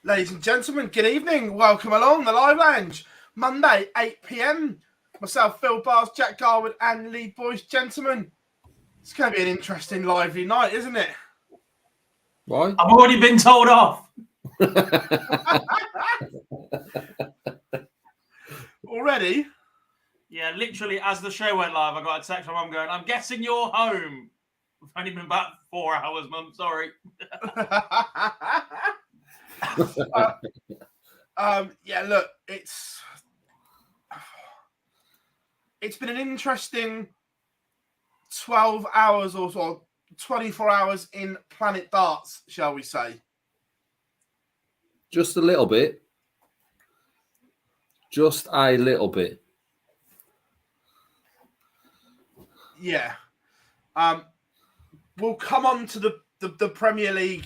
Ladies and gentlemen, good evening. Welcome along the Live Lounge. Monday, 8 p.m. Myself, Phil Bars, Jack Garwood, and Lee Boyce. Gentlemen, it's going to be an interesting, lively night, isn't it? Why? I've already been told off. Already? Yeah, literally, as the show went live, I got a text from Mum going, "I'm guessing you're home." We've only been back 4 hours, Mum. Sorry. Yeah, look, it's been an interesting 12 hours or so, 24 hours in Planet Darts, shall we say. Just a little bit. Just a little bit. Yeah. We'll come on to the Premier League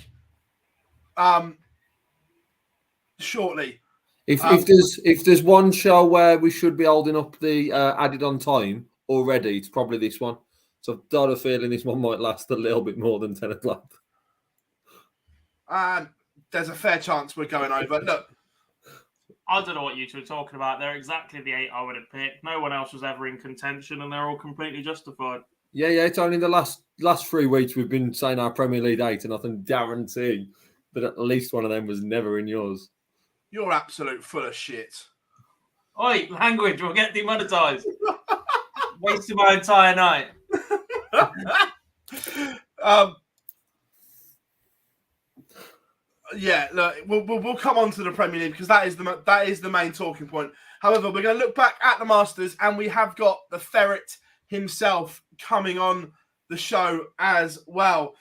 shortly. If there's one show where we should be holding up the added on time already, it's probably this one. So I've got a feeling this one might last a little bit more than 10 o'clock. There's a fair chance we're going over. Look, I don't know what you two are talking about. They're exactly the 8 I would have picked. No one else was ever in contention, and they're all completely justified. Yeah. It's only the last 3 weeks we've been saying our Premier League 8, and I can guarantee that at least one of them was never in yours. You're absolute full of shit. Oi, language, we'll get demonetised. Wasted my entire night. Yeah, look, we'll come on to the Premier League because that is the main talking point. However, we're going to look back at the Masters, and we have got the Ferret himself coming on the show as well.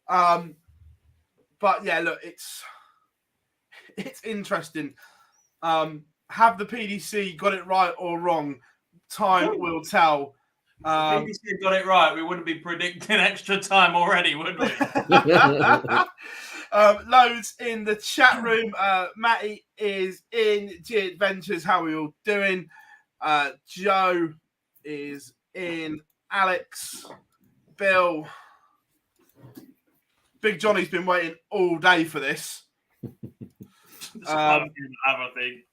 But yeah, look, it's interesting. Have the PDC got it right or wrong? Time will tell. If PDC got it right, we wouldn't be predicting extra time already, would we? Loads in the chat room. Matty is in G Adventures. How are we all doing? Joe is in. Alex, Bill, Big Johnny's been waiting all day for this. I think.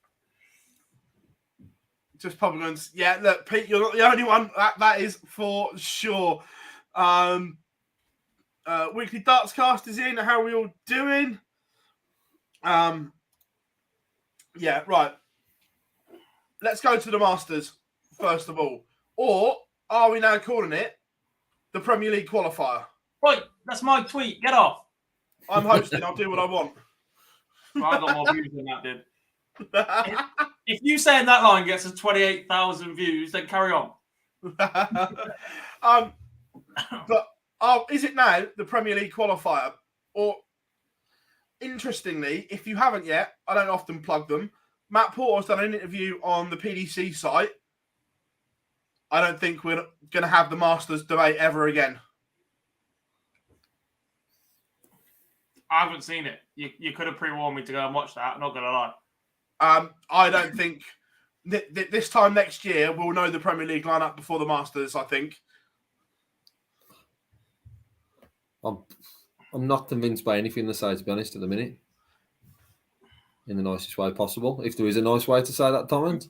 Just probably going to, yeah, look, Pete, you're not the only one. That is for sure. Weekly Darts Cast is in. How are we all doing? Yeah, right. Let's go to the Masters, first of all. Or are we now calling it the Premier League qualifier? Right, that's my tweet. Get off. I'm hosting. I'll do what I want. Well, I got more views than that did. If you saying that line gets us 28,000 views, then carry on. But is it now the Premier League qualifier? Or, interestingly, if you haven't yet, I don't often plug them. Matt Porter's done an interview on the PDC site. I don't think we're going to have the Masters debate ever again. I haven't seen it. You could have pre-warned me to go and watch that. I'm not going to lie. I don't think this time next year we'll know the Premier League lineup before the Masters, I think. I'm not convinced by anything they say, to be honest, at the minute. In the nicest way possible. If there is a nice way to say that, Torrent.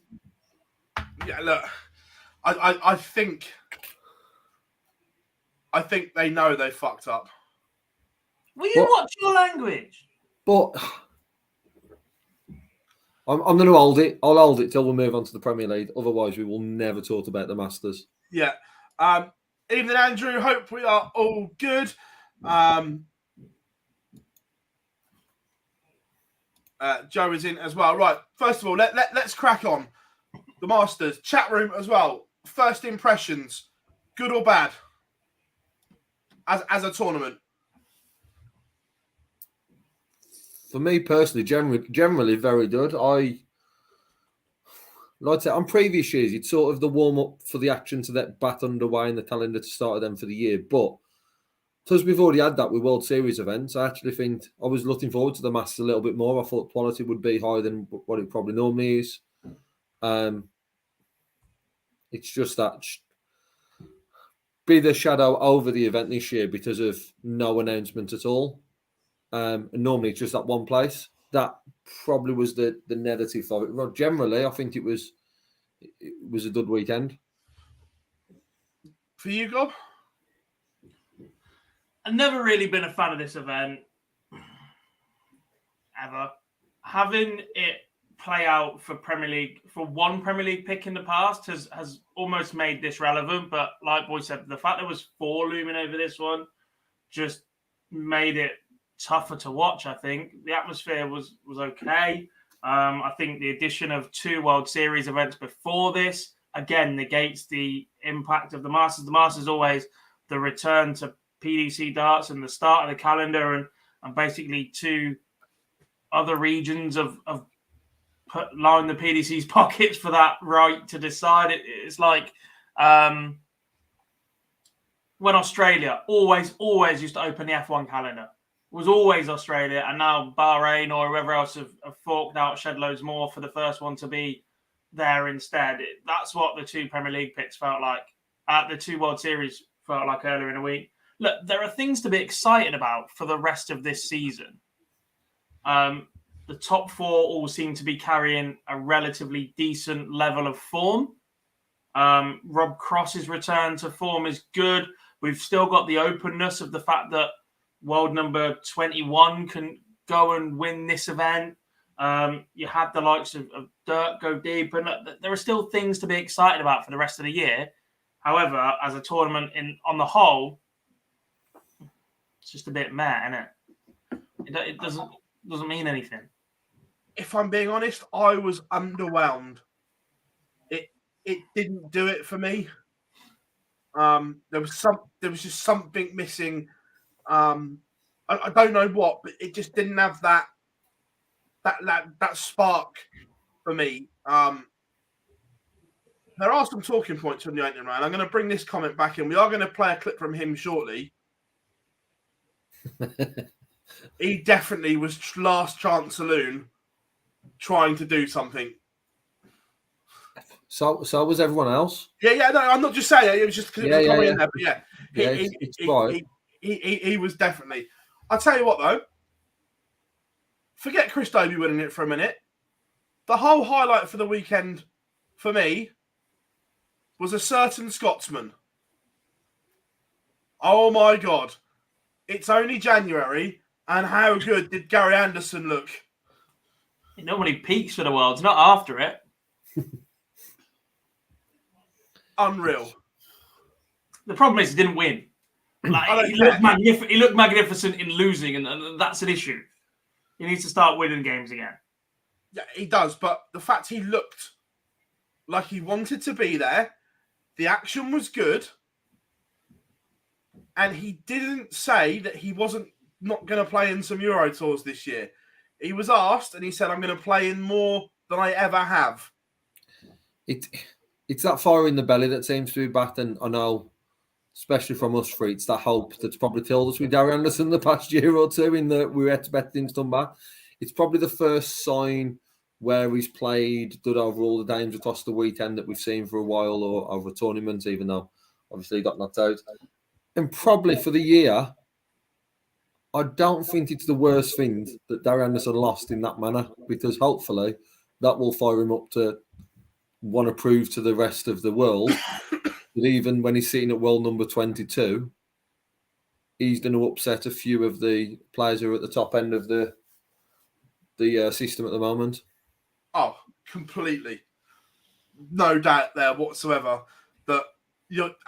Yeah, look, I think they know they fucked up. Will you watch your language? But I'm going to hold it. I'll hold it till we move on to the Premier League. Otherwise, we will never talk about the Masters. Yeah. Evening, Andrew. Hope we are all good. Joe is in as well. Right. First of all, let's crack on. The Masters chat room as well. First impressions, good or bad, as a tournament. For me personally, generally very good. Like I said, on previous years, it's sort of the warm up for the action to get back underway in the calendar to start them for the year. But because we've already had that with World Series events, I actually think I was looking forward to the Masters a little bit more. I thought quality would be higher than what it probably normally is. It's just that be the shadow over the event this year because of no announcement at all. And normally it's just that one place. that probably was the negative for it. Well, generally, I think it was a good weekend. For you, Gob? I've never really been a fan of this event, ever. Having it play out for one Premier League pick in the past has almost made this relevant. But like Boy said, the fact there was 4 looming over this one just made it tougher to watch. I think the atmosphere was okay. I think the addition of 2 World Series events before this again negates the impact of the Masters. The Masters always the return to PDC darts and the start of the calendar, and basically 2 other regions of line the PDC's pockets for that right to decide. It's like when Australia always used to open the F1 calendar. It was always Australia, and now Bahrain or whoever else have forked out shed loads more for the first one to be there instead. That's what the 2 Premier League picks felt like. The 2 World Series felt like earlier in the week. Look, there are things to be excited about for the rest of this season. The top 4 all seem to be carrying a relatively decent level of form. Rob Cross's return to form is good. We've still got the openness of the fact that world number 21 can go and win this event. You had the likes of Dirk go deep, and there are still things to be excited about for the rest of the year. However, as a tournament on the whole, it's just a bit meh, isn't it? It doesn't mean anything. If I'm being honest, I was underwhelmed. It didn't do it for me. There was just something missing. I don't know what, but it just didn't have that spark for me. There are some talking points from the opening round. I'm going to bring this comment back in. We are going to play a clip from him shortly. He definitely was last chance saloon trying to do something. So was everyone else. Yeah. No, I'm not just saying it. It was just because it was coming in there. But yeah, he was definitely. I'll tell you what though. Forget Chris Dobey winning it for a minute. The whole highlight for the weekend, for me, was a certain Scotsman. Oh my God. It's only January, and how good did Gary Anderson look? He normally peaks for the Worlds, not after it. Unreal. The problem is he didn't win. Like, he looked magnificent in losing, and that's an issue. He needs to start winning games again. Yeah, he does, but the fact he looked like he wanted to be there, the action was good, and he didn't say that he wasn't not going to play in some Euro Tours this year. He was asked, and he said, I'm going to play in more than I ever have. It's that fire in the belly that seems to be back, and I know, especially from us three, it's that hope that's probably killed us with Gary Anderson the past year or two in that we expect things to come back. It's probably the first sign where he's played good over all the games across the weekend that we've seen for a while, or over tournaments, even though obviously he got knocked out. And probably for the year, I don't think it's the worst thing that Gary Anderson lost in that manner, because hopefully that will fire him up to want to prove to the rest of the world that even when he's sitting at world number 22, he's going to upset a few of the players who are at the top end of the system at the moment. Oh, completely. No doubt there whatsoever that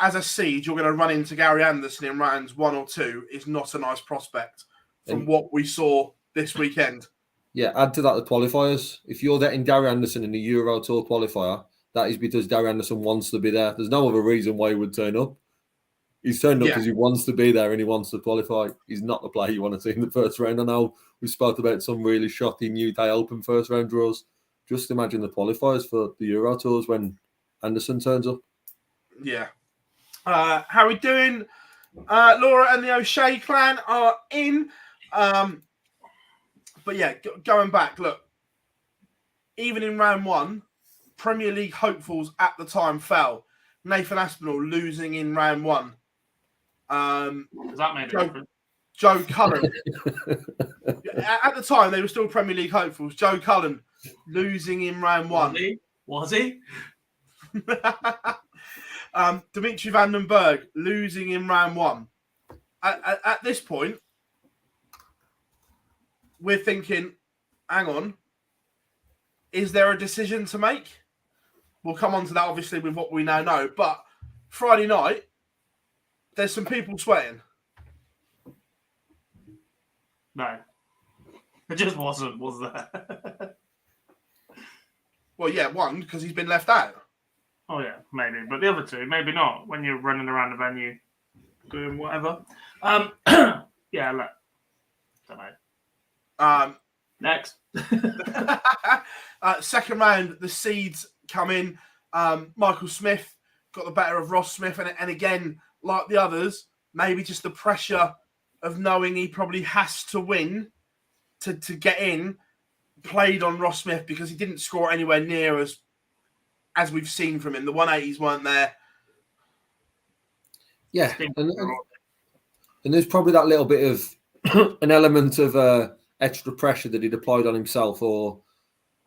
as a seed, you're going to run into Gary Anderson in rounds 1 or 2 is not a nice prospect from what we saw this weekend. Yeah, add to that the qualifiers. If you're getting Gary Anderson in the Euro Tour qualifier, that is because Gary Anderson wants to be there. There's no other reason why he would turn up. He's turned up because he wants to be there and he wants to qualify. He's not the player you want to see in the first round. I know we spoke about some really shocking UK Open first round draws. Just imagine the qualifiers for the Euro Tours when Anderson turns up. Yeah. How are we doing? Laura and the O'Shea clan are in. But yeah, going back, look, even in round 1, Premier League hopefuls at the time fell. Nathan Aspinall losing in round 1. Does that make a difference? Joe Cullen. at the time, they were still Premier League hopefuls. Joe Cullen losing in round one. Was he? Dimitri van den Berg losing in round one. At this point, we're thinking, hang on, is there a decision to make? We'll come on to that, obviously, with what we now know. But Friday night, there's some people sweating. No. It just wasn't, was there? Well, yeah, one, because he's been left out. Oh, yeah, maybe. But the other two, maybe not, when you're running around the venue doing whatever. Yeah, look. Don't know. Next. Second round, the seeds come in. Michael Smith got the better of Ross Smith. And again, like the others, maybe just the pressure of knowing he probably has to win to get in, played on Ross Smith because he didn't score anywhere near as we've seen from him. The 180s weren't there. Yeah, and there's probably that little bit of an element of extra pressure that he'd applied on himself or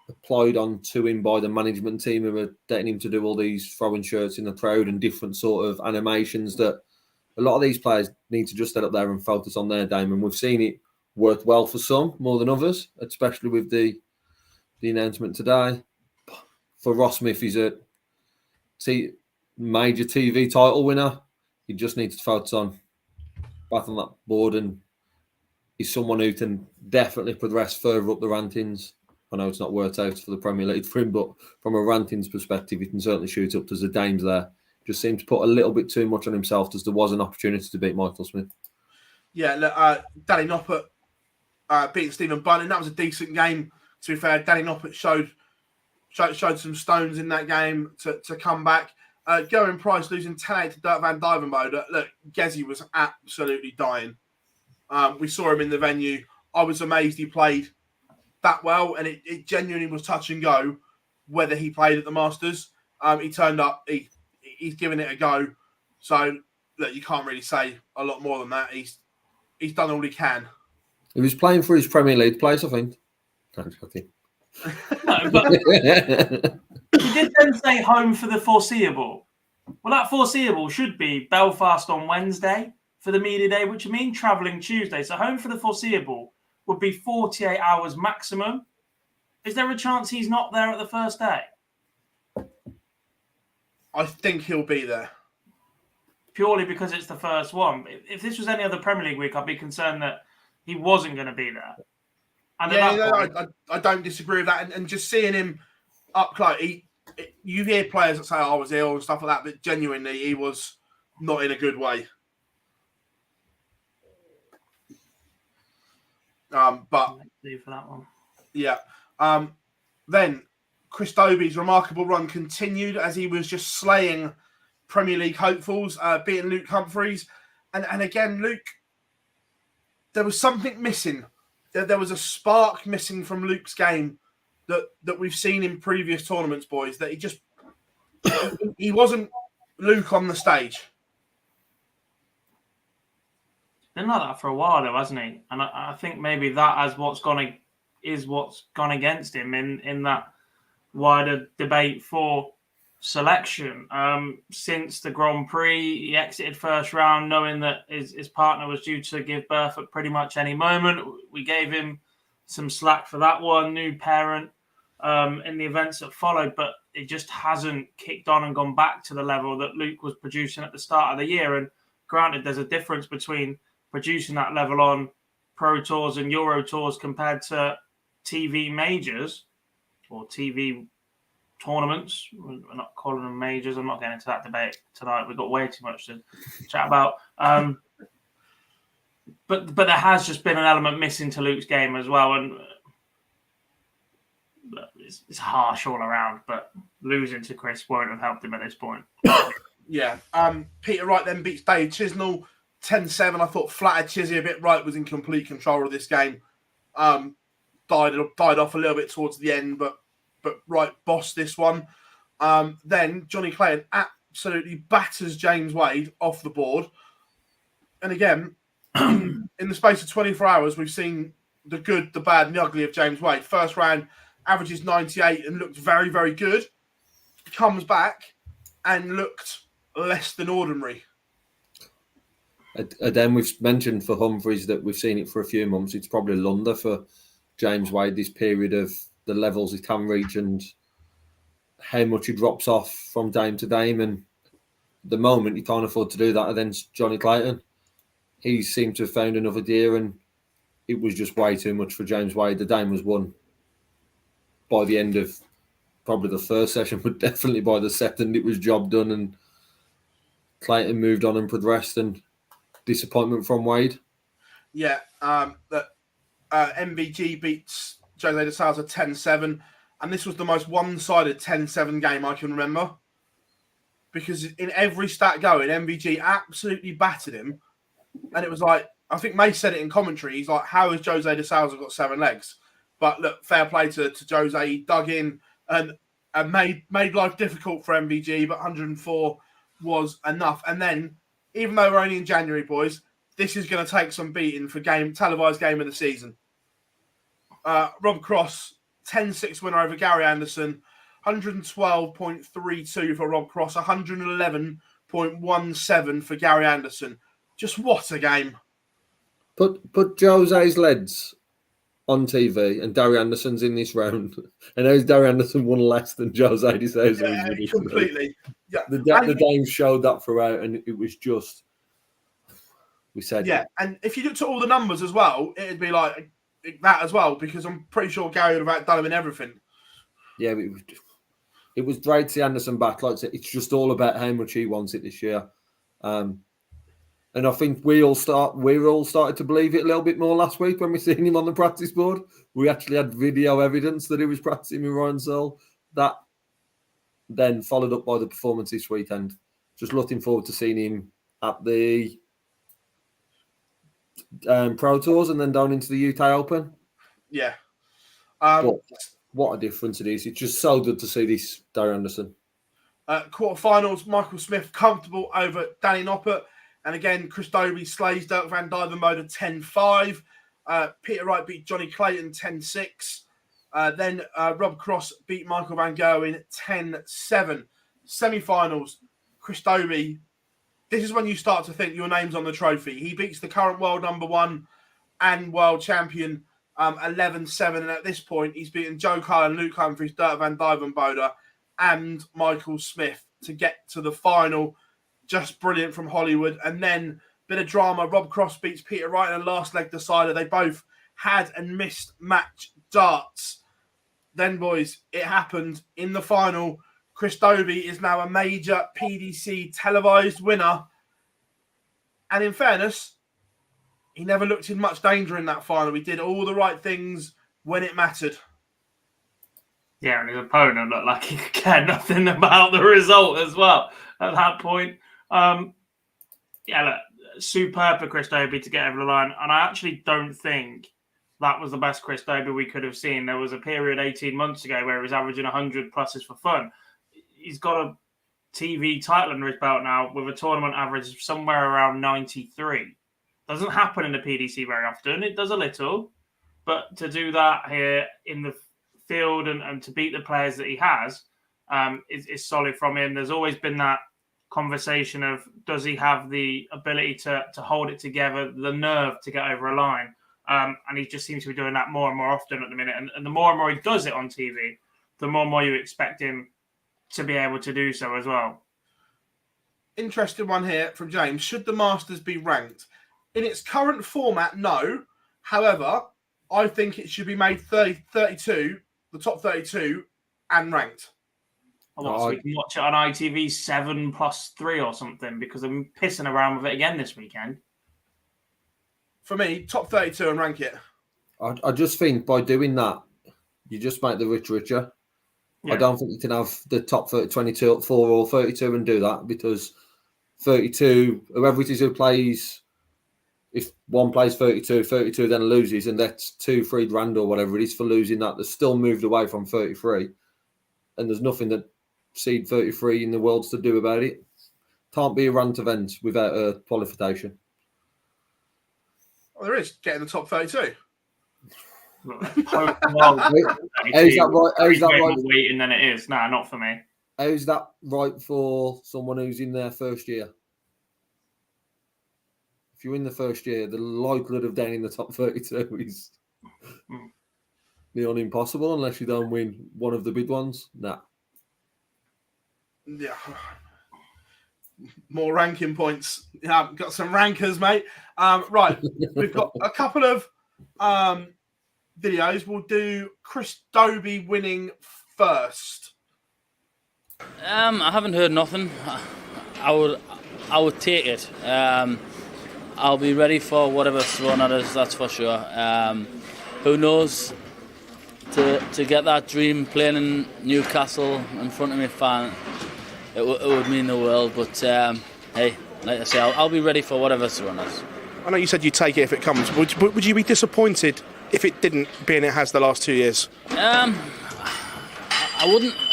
applied on to him by the management team who were getting him to do all these throwing shirts in the crowd and different sort of animations that a lot of these players need to just get up there and focus on their game. And we've seen it work well for some more than others, especially with the announcement today. For Ross Smith, he's a major TV title winner. He just needs to focus on back on that board, and he's someone who can definitely progress further up the rankings. I know it's not worked out for the Premier League for him, but from a rankings perspective, he can certainly shoot up. There's the Dames there. Just seemed to put a little bit too much on himself as there was an opportunity to beat Michael Smith. Yeah, look, Danny Noppert beating Stephen Bunting. That was a decent game, to be fair. Danny Noppert showed some stones in that game to come back. Gerwyn Price losing 10-8 to Dirk van Dijvenbode. Look, Gezi was absolutely dying. We saw him in the venue. I was amazed he played that well, and it genuinely was touch and go whether he played at the Masters. He turned up. He's given it a go. So, look, you can't really say a lot more than that. He's done all he can. He was playing for his Premier League place, I think. I'm joking. No, but he did then say home for the foreseeable. Well, that foreseeable should be Belfast on Wednesday for the media day, which would mean travelling Tuesday. So home for the foreseeable would be 48 hours maximum. Is there a chance he's not there at the first day? I think he'll be there. Purely because it's the first one. If this was any other Premier League week, I'd be concerned that he wasn't going to be there. And I don't disagree with that. And just seeing him up close, you hear players that say, I was ill and stuff like that, but genuinely, he was not in a good way. But for that one. Yeah. Then Chris Dobey's remarkable run continued as he was just slaying Premier League hopefuls, beating Luke Humphreys. And again, Luke, there was something missing. There was a spark missing from Luke's game that we've seen in previous tournaments, boys, that he wasn't Luke on the stage. Been like that for a while, though, hasn't he? And I think maybe that is what's gone against him in that wider debate for selection. Since the Grand Prix, he exited first round knowing that his partner was due to give birth at pretty much any moment. We gave him some slack for that one, new parent, in the events that followed, but it just hasn't kicked on and gone back to the level that Luke was producing at the start of the year. And granted, there's a difference between producing that level on Pro Tours and Euro Tours compared to TV majors or TV tournaments. We're not calling them majors. I'm not getting into that debate tonight. We've got way too much to chat about. But there has just been an element missing to Luke's game as well. And it's harsh all around, but losing to Chris won't have helped him at this point. Yeah. Peter Wright then beats Dave Chisnell 10-7. I thought flattered Chizzy a bit. Wright was in complete control of this game. Died off a little bit towards the end, but Wright bossed this one. Then Johnny Clayton absolutely batters James Wade off the board. And again, in the space of 24 hours, we've seen the good, the bad, and the ugly of James Wade. First round, averages 98 and looked very, very good. Comes back and looked less than ordinary. And then we've mentioned for Humphreys that we've seen it for a few months. It's probably Lunda for James Wade, this period of the levels he can reach and how much he drops off from game to game. And the moment he can't afford to do that against Johnny Clayton, he seemed to have found another gear, and it was just way too much for James Wade. The game was won by the end of probably the first session, but definitely by the second, it was job done, and Clayton moved on and progressed, and disappointment from Wade. Yeah, that MVG beats Jose de Sousa 10-7, and this was the most one-sided 10-7 game I can remember, because in every stat going, MVG absolutely battered him, and it was like, I think May said it in commentary, he's like, how has Jose de Sousa got 7 legs? But look, fair play to Jose, he dug in and made life difficult for MVG, but 104 was enough. And then, even though we're only in January, boys, this is going to take some beating for televised game of the season. Rob Cross, 10-6 winner over Gary Anderson, 112.32 for Rob Cross, 111.17 for Gary Anderson. Just what a game. Put Jose's leads on TV and Gary Anderson's in this round. And knows Gary Anderson won less than Jose de Sousa. Yeah, completely. Yeah. The game showed that throughout, and it was just, we said. Yeah, and if you looked at all the numbers as well, it'd be like that as well, because I'm pretty sure Gary would have outdone him in everything. Yeah, it was great to see Anderson back. Like I said, it's just all about how much he wants it this year. And I think we all started to believe it a little bit more last week when we seen him on the practice board. We actually had video evidence that he was practicing with Ryan Searle. That then followed up by the performance this weekend. Just looking forward to seeing him at the Pro Tours and then down into the UK Open. Yeah. What a difference it is. It's just so good to see this, Gary Anderson. Quarterfinals, Michael Smith comfortable over Danny Noppert. And again, Chris Dobie slays Dirk Van Dijvenbode 10-5. Peter Wright beat Johnny Clayton 10-6. Then Rob Cross beat Michael Van Gerwen 10-7. Semi-finals, Chris Dobie. This is when you start to think your name's on the trophy. He beats the current world number 1 and world champion 11-7. And at this point, he's beaten Joe Cullen, Luke Humphries, Dirk Van Dijvenbode and Michael Smith to get to the final. Just brilliant from Hollywood. And then bit of drama. Rob Cross beats Peter Wright in a last leg decider. They both had and missed match darts. Then, boys, it happened in the final. Chris Dobie is now a major PDC televised winner. And in fairness, he never looked in much danger in that final. He did all the right things when it mattered. Yeah, and his opponent looked like he cared nothing about the result as well at that point. Look, superb for Chris Dobie to get over the line. And I actually don't think that was the best Chris Dobie we could have seen. There was a period 18 months ago where he was averaging 100 pluses for fun. He's got a TV title under his belt now with a tournament average somewhere around 93. Doesn't happen in the PDC very often. It does a little. But to do that here in the field and to beat the players that he has is solid from him. There's always been that conversation of, does he have the ability to hold it together, the nerve to get over a line? And he just seems to be doing that more and more often at the minute. And the more and more he does it on TV, the more and more you expect him to be able to do so as well. Interesting one here from James. Should the Masters be ranked? In its current format, no. However, I think it should be made 32, the top 32, and ranked. So we can watch it on ITV 7+3 or something, because I'm pissing around with it again this weekend. For me, top 32 and rank it. I just think by doing that, you just make the rich richer. Yeah. I don't think you can have the top 22, 4 or 32 and do that, because 32, whoever it is who plays, if one plays 32 then loses, and that's 2-3 grand or whatever it is for losing that, they're still moved away from 33. And there's nothing that seed 33 in the world to do about it. Can't be a rant event without a qualification. Well, there is, getting the top 32. How's that right? How's that right? Waiting than it is. Nah, not for me. How's that right for someone who's in their first year? If you're in the first year, the likelihood of down in the top 32 is nearly impossible unless you don't win one of the big ones. Nah. Yeah. More ranking points. Yeah, got some rankers, mate. Right, we've got a couple of videos. We'll do Chris Dobey winning first. I haven't heard nothing. I would take it. I'll be ready for whatever's thrown at us. That's for sure. Who knows? To get that dream playing in Newcastle in front of me fan, it would mean the world. But hey, like I say, I'll be ready for whatever's thrown at us. I know you said you'd take it if it comes. Would you be disappointed if it didn't, being it has the last 2 years? I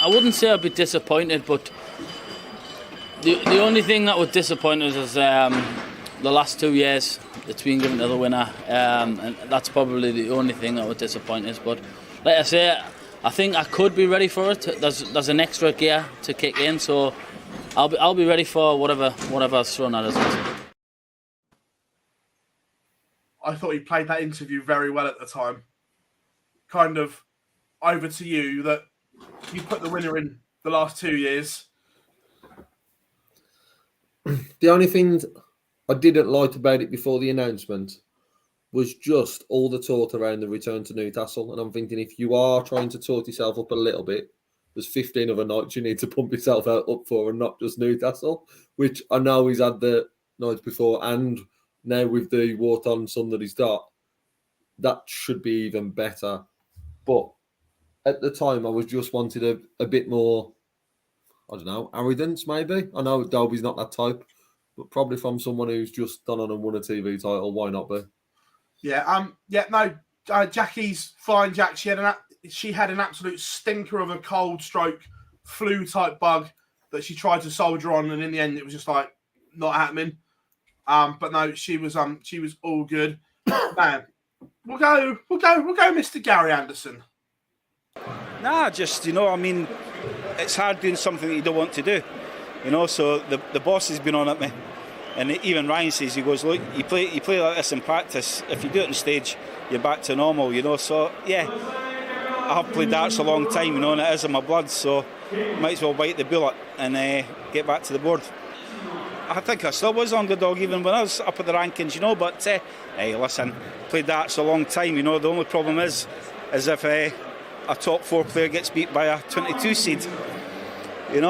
wouldn't say I'd be disappointed, but the only thing that would disappoint us is the last 2 years it's been given to the winner, and that's probably the only thing that would disappoint us. But like I say, I think I could be ready for it. There's an extra gear to kick in, so I'll be ready for whatever's thrown at us. I thought he played that interview very well at the time. Kind of over to you that you put the winner in the last 2 years. The only thing I didn't like about it before the announcement was just all the talk around the return to Newcastle. And I'm thinking, if you are trying to talk yourself up a little bit, there's 15 other nights you need to pump yourself up for, and not just Newcastle, which I know he's had the nights before, and now with the Wharton son that he's got, that should be even better. But at the time, I was just wanted a bit more, I don't know, arrogance maybe. I know Dobey's not that type, but probably from someone who's just done on and won a TV title, why not be? Jackie's fine. Jack, she had an absolute stinker of a cold stroke, flu type bug that she tried to soldier on, and in the end, it was just like not happening. But no, she was all good. Man, we'll go, Mr. Gary Anderson. Nah, just, it's hard doing something that you don't want to do. So the boss has been on at me. And even Ryan says, he goes, look, you play like this in practice. If you do it on stage, you're back to normal, So, yeah, I have played darts a long time, and it is in my blood. So, might as well bite the bullet and get back to the board. I think I still was underdog even when I was up at the rankings, But, hey, listen, played darts a long time, The only problem is if a top 4 player gets beat by a 22 seed. It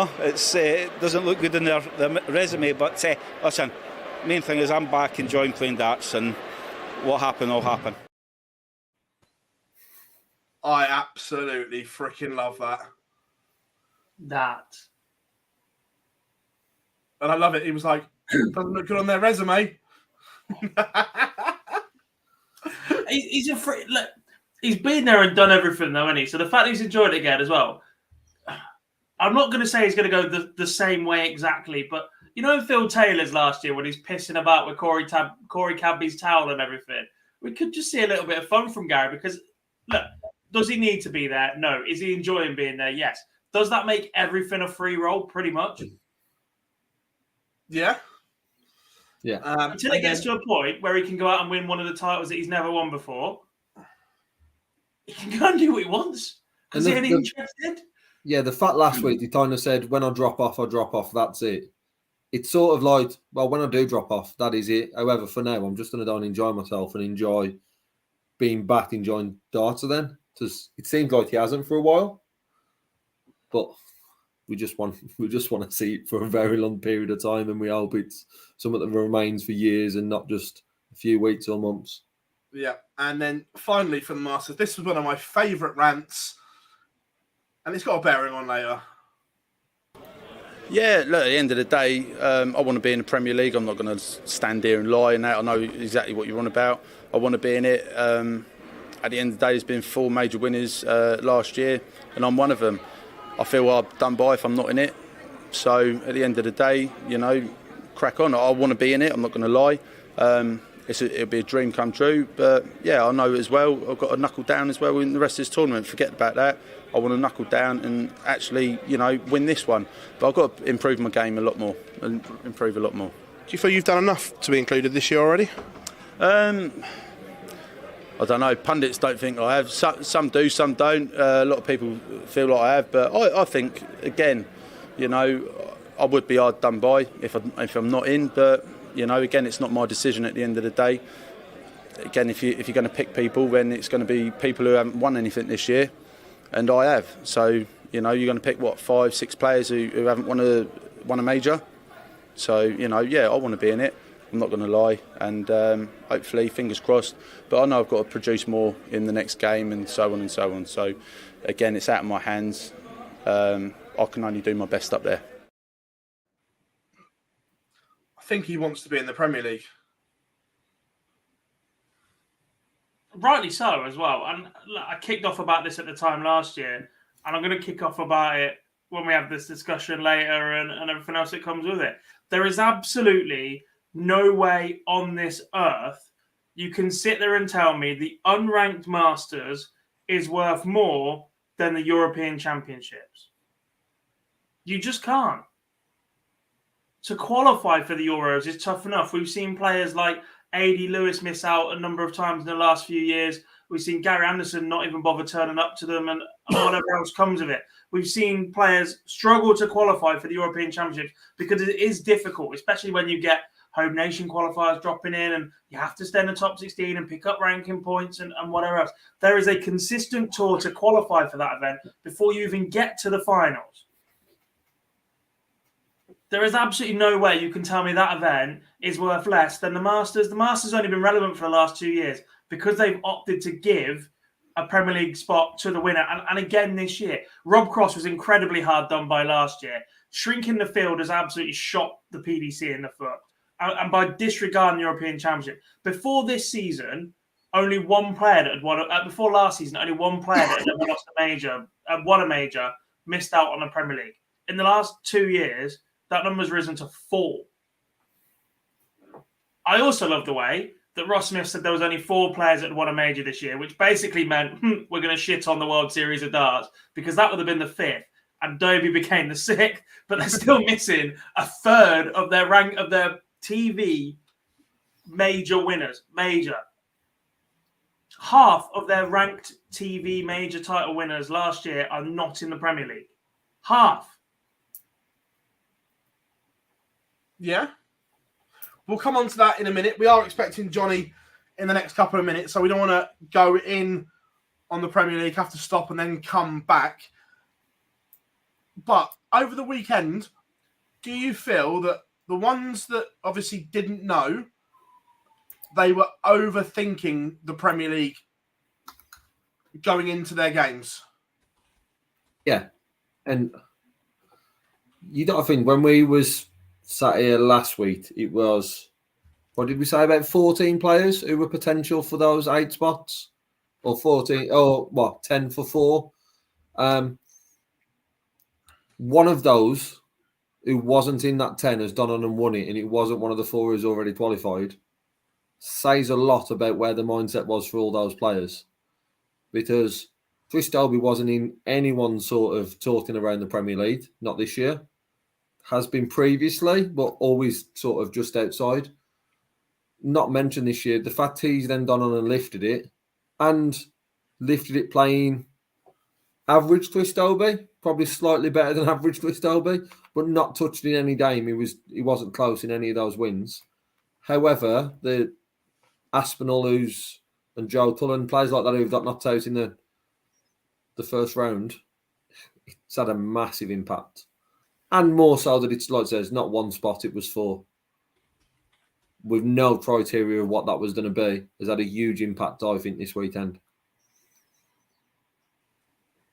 doesn't look good in their resume, but listen, main thing is I'm back enjoying playing darts, and what happened will happen. I absolutely freaking love that. And I love it. He was like, doesn't look good on their resume. He's a free. Look, he's been there and done everything, though, hasn't he? So the fact he's enjoyed it again as well. I'm not going to say he's going to go the same way exactly, but in Phil Taylor's last year when he's pissing about with Corey Cadby's towel and everything, we could just see a little bit of fun from Gary because, look, does he need to be there? No. Is he enjoying being there? Yes. Does that make everything a free roll? Pretty much. Yeah. Yeah. Until it gets to a point where he can go out and win one of the titles that he's never won before, he can go and do what he wants. Is he any interested? Yeah, the fact last week, he kind of said, when I drop off, that's it. It's sort of like, well, when I do drop off, that is it. However, for now, I'm just going to go and enjoy myself and enjoy being back, enjoying darts then. Because it seems like he hasn't for a while. But we just want to see it for a very long period of time, and we hope it's something that remains for years and not just a few weeks or months. Yeah, and then finally for the Masters, this was one of my favourite rants, and it's got a bearing on later. Yeah, look, at the end of the day, I want to be in the Premier League. I'm not going to stand here and lie and that. I know exactly what you're on about. I want to be in it. At the end of the day, there's been 4 major winners last year, and I'm one of them. I feel I'm done by if I'm not in it. So at the end of the day, crack on. I want to be in it. I'm not going to lie. it'll be a dream come true. But yeah, I know as well. I've got to knuckle down as well in the rest of this tournament. Forget about that. I want to knuckle down and actually, win this one. But I've got to improve my game a lot more and improve a lot more. Do you feel you've done enough to be included this year already? I don't know. Pundits don't think I have. Some do, some don't. A lot of people feel like I have, but I think again, I would be hard done by if I'm not in. But again, it's not my decision at the end of the day. Again, if you're going to pick people, then it's going to be people who haven't won anything this year, and I have. So you're going to pick 5, 6 players who haven't won a major. So I want to be in it. I'm not going to lie, and hopefully, fingers crossed. But I know I've got to produce more in the next game, and so on and so on. So, again, it's out of my hands. I can only do my best up there. I think he wants to be in the Premier League. Rightly so as well. And look, I kicked off about this at the time last year, and I'm going to kick off about it when we have this discussion later and everything else that comes with it. There is absolutely no way on this earth you can sit there and tell me the unranked Masters is worth more than the European Championships. You just can't. To qualify for the Euros is tough enough. We've seen players like A.D. Lewis miss out a number of times in the last few years. We've seen Gary Anderson not even bother turning up to them and whatever else comes of it. We've seen players struggle to qualify for the European Championships because it is difficult, especially when you get home nation qualifiers dropping in and you have to stay in the top 16 and pick up ranking points and whatever else. There is a consistent tour to qualify for that event before you even get to the finals. There is absolutely no way you can tell me that event is worth less than the Masters. The Masters has only been relevant for the last 2 years because they've opted to give a Premier League spot to the winner. And again this year, Rob Cross was incredibly hard done by last year. Shrinking the field has absolutely shot the PDC in the foot. And by disregarding the European Championship. Before this season, only one player that had won, before last season, only one player that had ever lost a major, won a major, missed out on the Premier League. In the last 2 years, that number's risen to 4. I also love the way that Ross Smith said there was only 4 players that had won a major this year, which basically meant we're going to shit on the World Series of Darts because that would have been the 5th. And Dobie became the 6th, but they're still missing a third of their rank of their TV major winners. Major. Half of their ranked TV major title winners last year are not in the Premier League. Half. Yeah. We'll come on to that in a minute. We are expecting Johnny in the next couple of minutes, so we don't want to go in on the Premier League, have to stop and then come back. But over the weekend, do you feel that the ones that obviously didn't know, they were overthinking the Premier League going into their games? Yeah. And you don't think when we was sat here last week, it was, what did we say, about 14 players who were potential for those 8 spots? Or 14, or what, 10 for 4? One of those who wasn't in that 10 has gone on and won it, and it wasn't one of the 4 who's already qualified, says a lot about where the mindset was for all those players. Because Chris Dobie wasn't in anyone's sort of talking around the Premier League, not this year. Has been previously, but always sort of just outside. Not mentioned this year. The fact he's then gone on and lifted it playing average Chris Dobie, probably slightly better than average Chris Dobie, but not touched in any game. He wasn't close in any of those wins. However, the Aspinall and Joe Cullen, players like that who've got knocked out in the first round, it's had a massive impact. And more so that it's like it says, not 1 spot, it was 4. With no criteria of what that was going to be, has had a huge impact, I think, this weekend.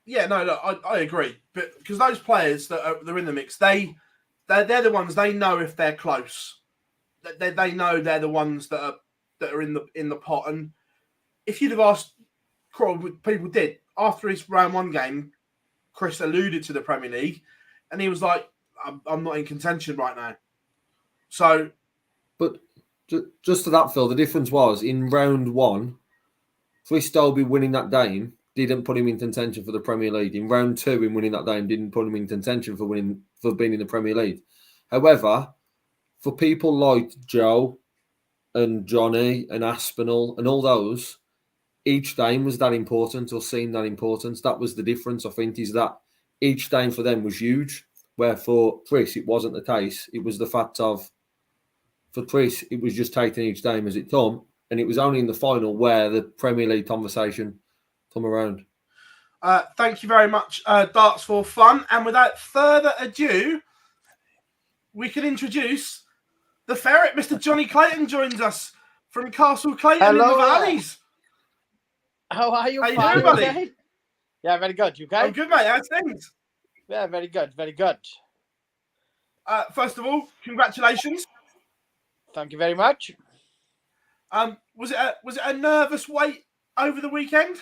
Yeah, no, look, I agree. But because those players they're in the mix, they're the ones, they know if they're close. They know they're the ones that are in the pot. And if you'd have asked, people did after his round 1 game, Chris alluded to the Premier League, and he was like, "I'm not in contention right now." So, but just to that, Phil, the difference was in round one, Chris Dolby winning that game didn't put him in contention for the Premier League. In round two, in winning that game didn't put him in contention for being in the Premier League. However, for people like Joe and Johnny and Aspinall and all those, each game was that important or seemed that important. That was the difference, I think, is that each game for them was huge. Where for Chris, it wasn't the case. It was the fact of, for Chris, it was just taking each game as it come. And it was only in the final where the Premier League conversation come around. Thank you very much, Darts for Fun. And without further ado, we can introduce the ferret. Mr. Johnny Clayton joins us from Castle Clayton in the Valleys. How are you? How you doing, buddy? Okay? Yeah, very good. You okay? I'm good, mate. How's things? Yeah, very good. Very good. First of all, congratulations. Thank you very much. Was it a nervous wait over the weekend?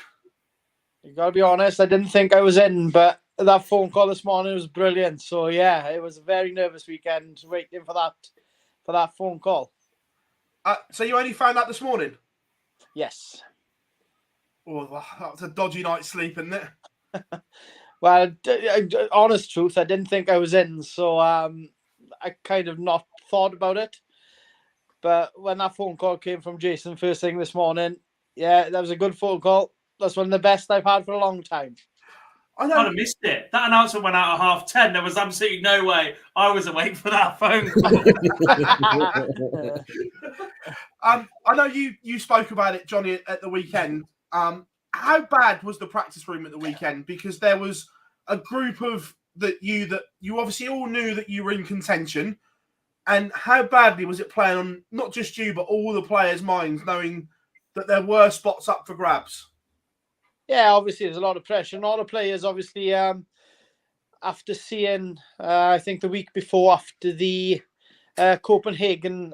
You got to be honest, I didn't think I was in, but that phone call this morning was brilliant. So yeah, it was a very nervous weekend waiting for that phone call. So you only found out this morning? Yes. Oh, that was a dodgy night's sleep, isn't it? Well, honest truth, I didn't think I was in, so I kind of not thought about it. But when that phone call came from Jason first thing this morning, yeah, that was a good phone call. That's one of the best I've had for a long time. I I'd know. have missed it. That announcement went out at 10:30. There was absolutely no way I was awake for that phone call. I know you spoke about it, Johnny, at the weekend. How bad was the practice room at the weekend? Because there was a group of that you obviously all knew that you were in contention. And how badly was it playing on not just you, but all the players' minds, knowing that there were spots up for grabs? Yeah, obviously there's a lot of pressure, and all the players obviously after seeing I think the week before after the Copenhagen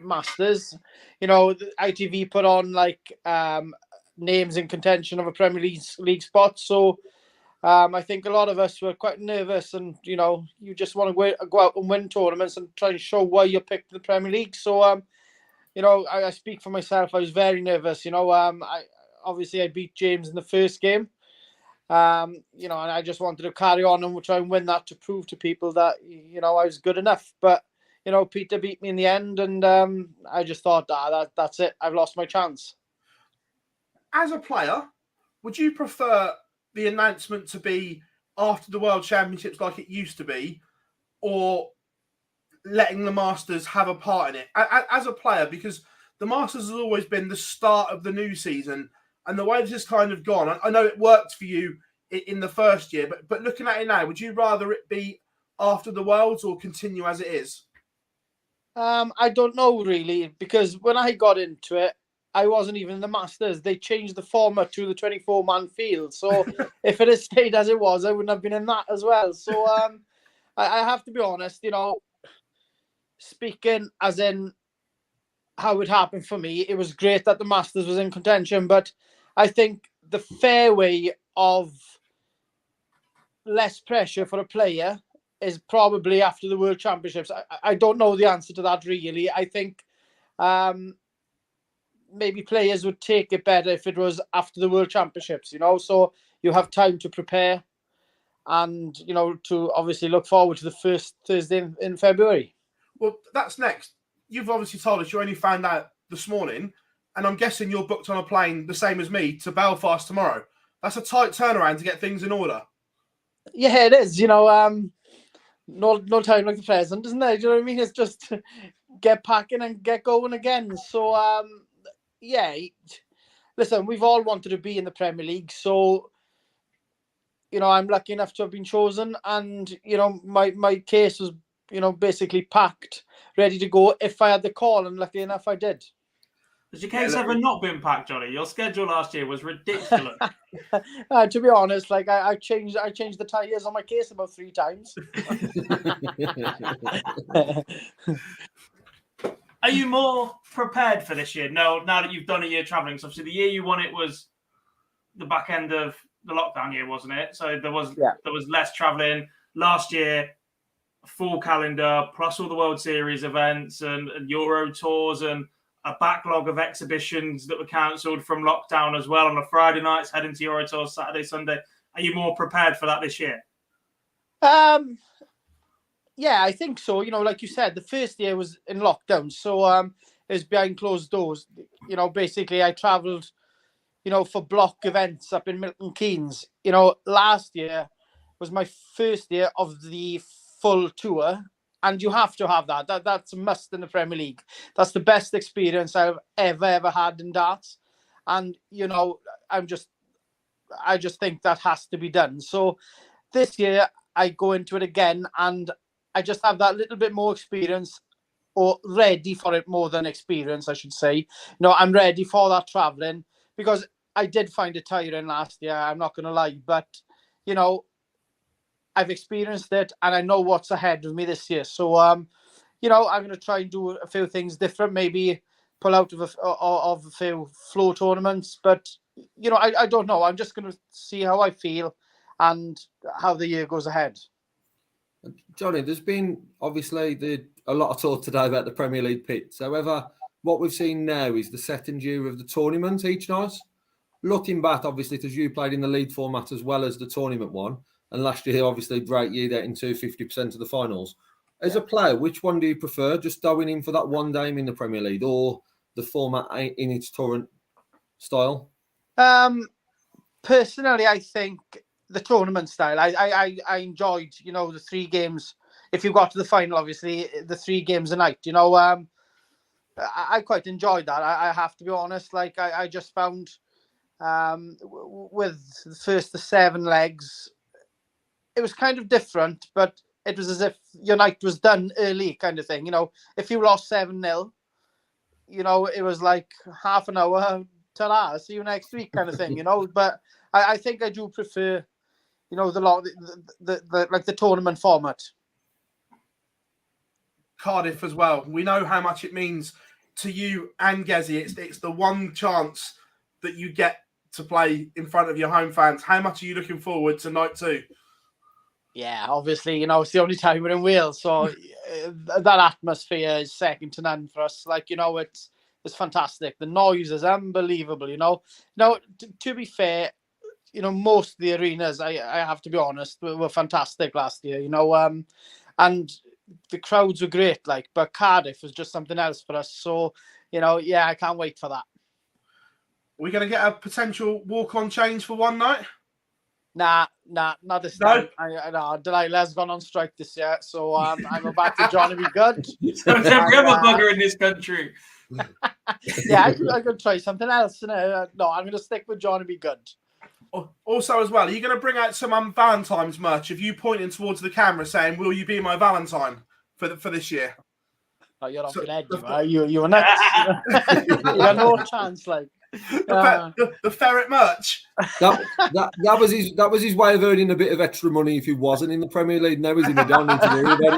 Masters, you know, the ITV put on like names in contention of a Premier League spot. So I think a lot of us were quite nervous, and you know, you just want to go out and win tournaments and try and show why you picked the Premier League. So you know, I speak for myself. I was very nervous. You know, I beat James in the first game. You know, and I just wanted to carry on and try and win that to prove to people that, you know, I was good enough. But you know, Peter beat me in the end, and I just thought, that's it. I've lost my chance. As a player, would you prefer the announcement to be after the World Championships like it used to be, or letting the Masters have a part in it? As a player, because the Masters has always been the start of the new season, and the way this has kind of gone, I know it worked for you in the first year, but looking at it now, would you rather it be after the Worlds or continue as it is? I don't know really, because when I got into it, I wasn't even in the Masters. They changed the format to the 24-man field. So if it had stayed as it was, I wouldn't have been in that as well. So I have to be honest, you know, speaking as in how it happened for me, it was great that the Masters was in contention, but I think the fair way of less pressure for a player is probably after the World Championships. I don't know the answer to that really. I think maybe players would take it better if it was after the World Championships, you know, so you have time to prepare and, you know, to obviously look forward to the first Thursday in February. Well, that's next. You've obviously told us you only found out this morning, and I'm guessing you're booked on a plane the same as me to Belfast tomorrow. That's a tight turnaround to get things in order. Yeah, it is. You know, no time like the present, isn't there? Do you know what I mean? It's just get packing and get going again. So, yeah, listen, we've all wanted to be in the Premier League. So, you know, I'm lucky enough to have been chosen, and, you know, my case was, you know, basically packed, ready to go if I had the call, and lucky enough I did. Has your case ever not been packed, Johnny? Your schedule last year was ridiculous. To be honest, like I changed the tyres on my case about 3 times. Are you more prepared for this year? No, now that you've done a year travelling. So obviously the year you won it was the back end of the lockdown year, wasn't it? So there was less travelling. Last year, full calendar, plus all the World Series events and Euro tours and a backlog of exhibitions that were cancelled from lockdown as well on the Friday nights, heading to Euro tours Saturday, Sunday. Are you more prepared for that this year? Yeah, I think so. You know, like you said, the first year was in lockdown, so it was behind closed doors. You know, basically, I travelled, you know, for block events up in Milton Keynes. You know, last year was my first year of the full tour, and you have to have that. That's a must in the Premier League. That's the best experience I've ever had in darts, and you know, I just think that has to be done. So this year I go into it again, and I just have that little bit more experience, or ready for it more than experience, I should say. You know, I'm ready for that traveling, because I did find it tiring last year. I'm not going to lie, but you know, I've experienced it, and I know what's ahead of me this year. So, you know, I'm going to try and do a few things different. Maybe pull out of a few floor tournaments, but you know, I don't know. I'm just going to see how I feel and how the year goes ahead. Johnny, there's been obviously a lot of talk today about the Premier League pits. However, what we've seen now is the set and due of the tournament each night. Looking back, obviously, because you played in the league format as well as the tournament one, and last year, obviously, great year getting to 50% of the finals. As a player, which one do you prefer? Just going in for that one game in the Premier League, or the format in its current style? Personally, I think the tournament style. I enjoyed, you know, the 3 games. If you got to the final, obviously, the 3 games a night. You know, I quite enjoyed that. I have to be honest. Like I just found with the 7 legs, it was kind of different, but it was as if your night was done early, kind of thing. You know, if you lost 7-0, you know, it was like half an hour, ta-da, see you next week, kind of thing. You know, but I think I do prefer, you know, the tournament format. Cardiff as well. We know how much it means to you and Gezi. It's the one chance that you get to play in front of your home fans. How much are you looking forward to night 2? Yeah, obviously, you know, it's the only time we're in Wales, so that atmosphere is second to none for us. Like, you know, it's fantastic. The noise is unbelievable, you know. Now, to be fair, you know, most of the arenas, I have to be honest, were fantastic last year, you know, and the crowds were great, like, but Cardiff was just something else for us. So, you know, yeah, I can't wait for that. We're going to get a potential walk-on change for one night? Nah, not this No? time. No, Delilah's gone on strike this year, so I'm back to Johnny Be Good. So it's every other bugger in this country. Yeah, I could try something else. No, I'm going to stick with Johnny Be Good. Also, as well, are you going to bring out some Valentine's merch of you pointing towards the camera saying, "Will you be my Valentine for this year?" Oh, you're off your head, you were nuts. You got no chance, like. The ferret merch. That was his way of earning a bit of extra money if he wasn't in the Premier League. Now he's in the don't need to worry about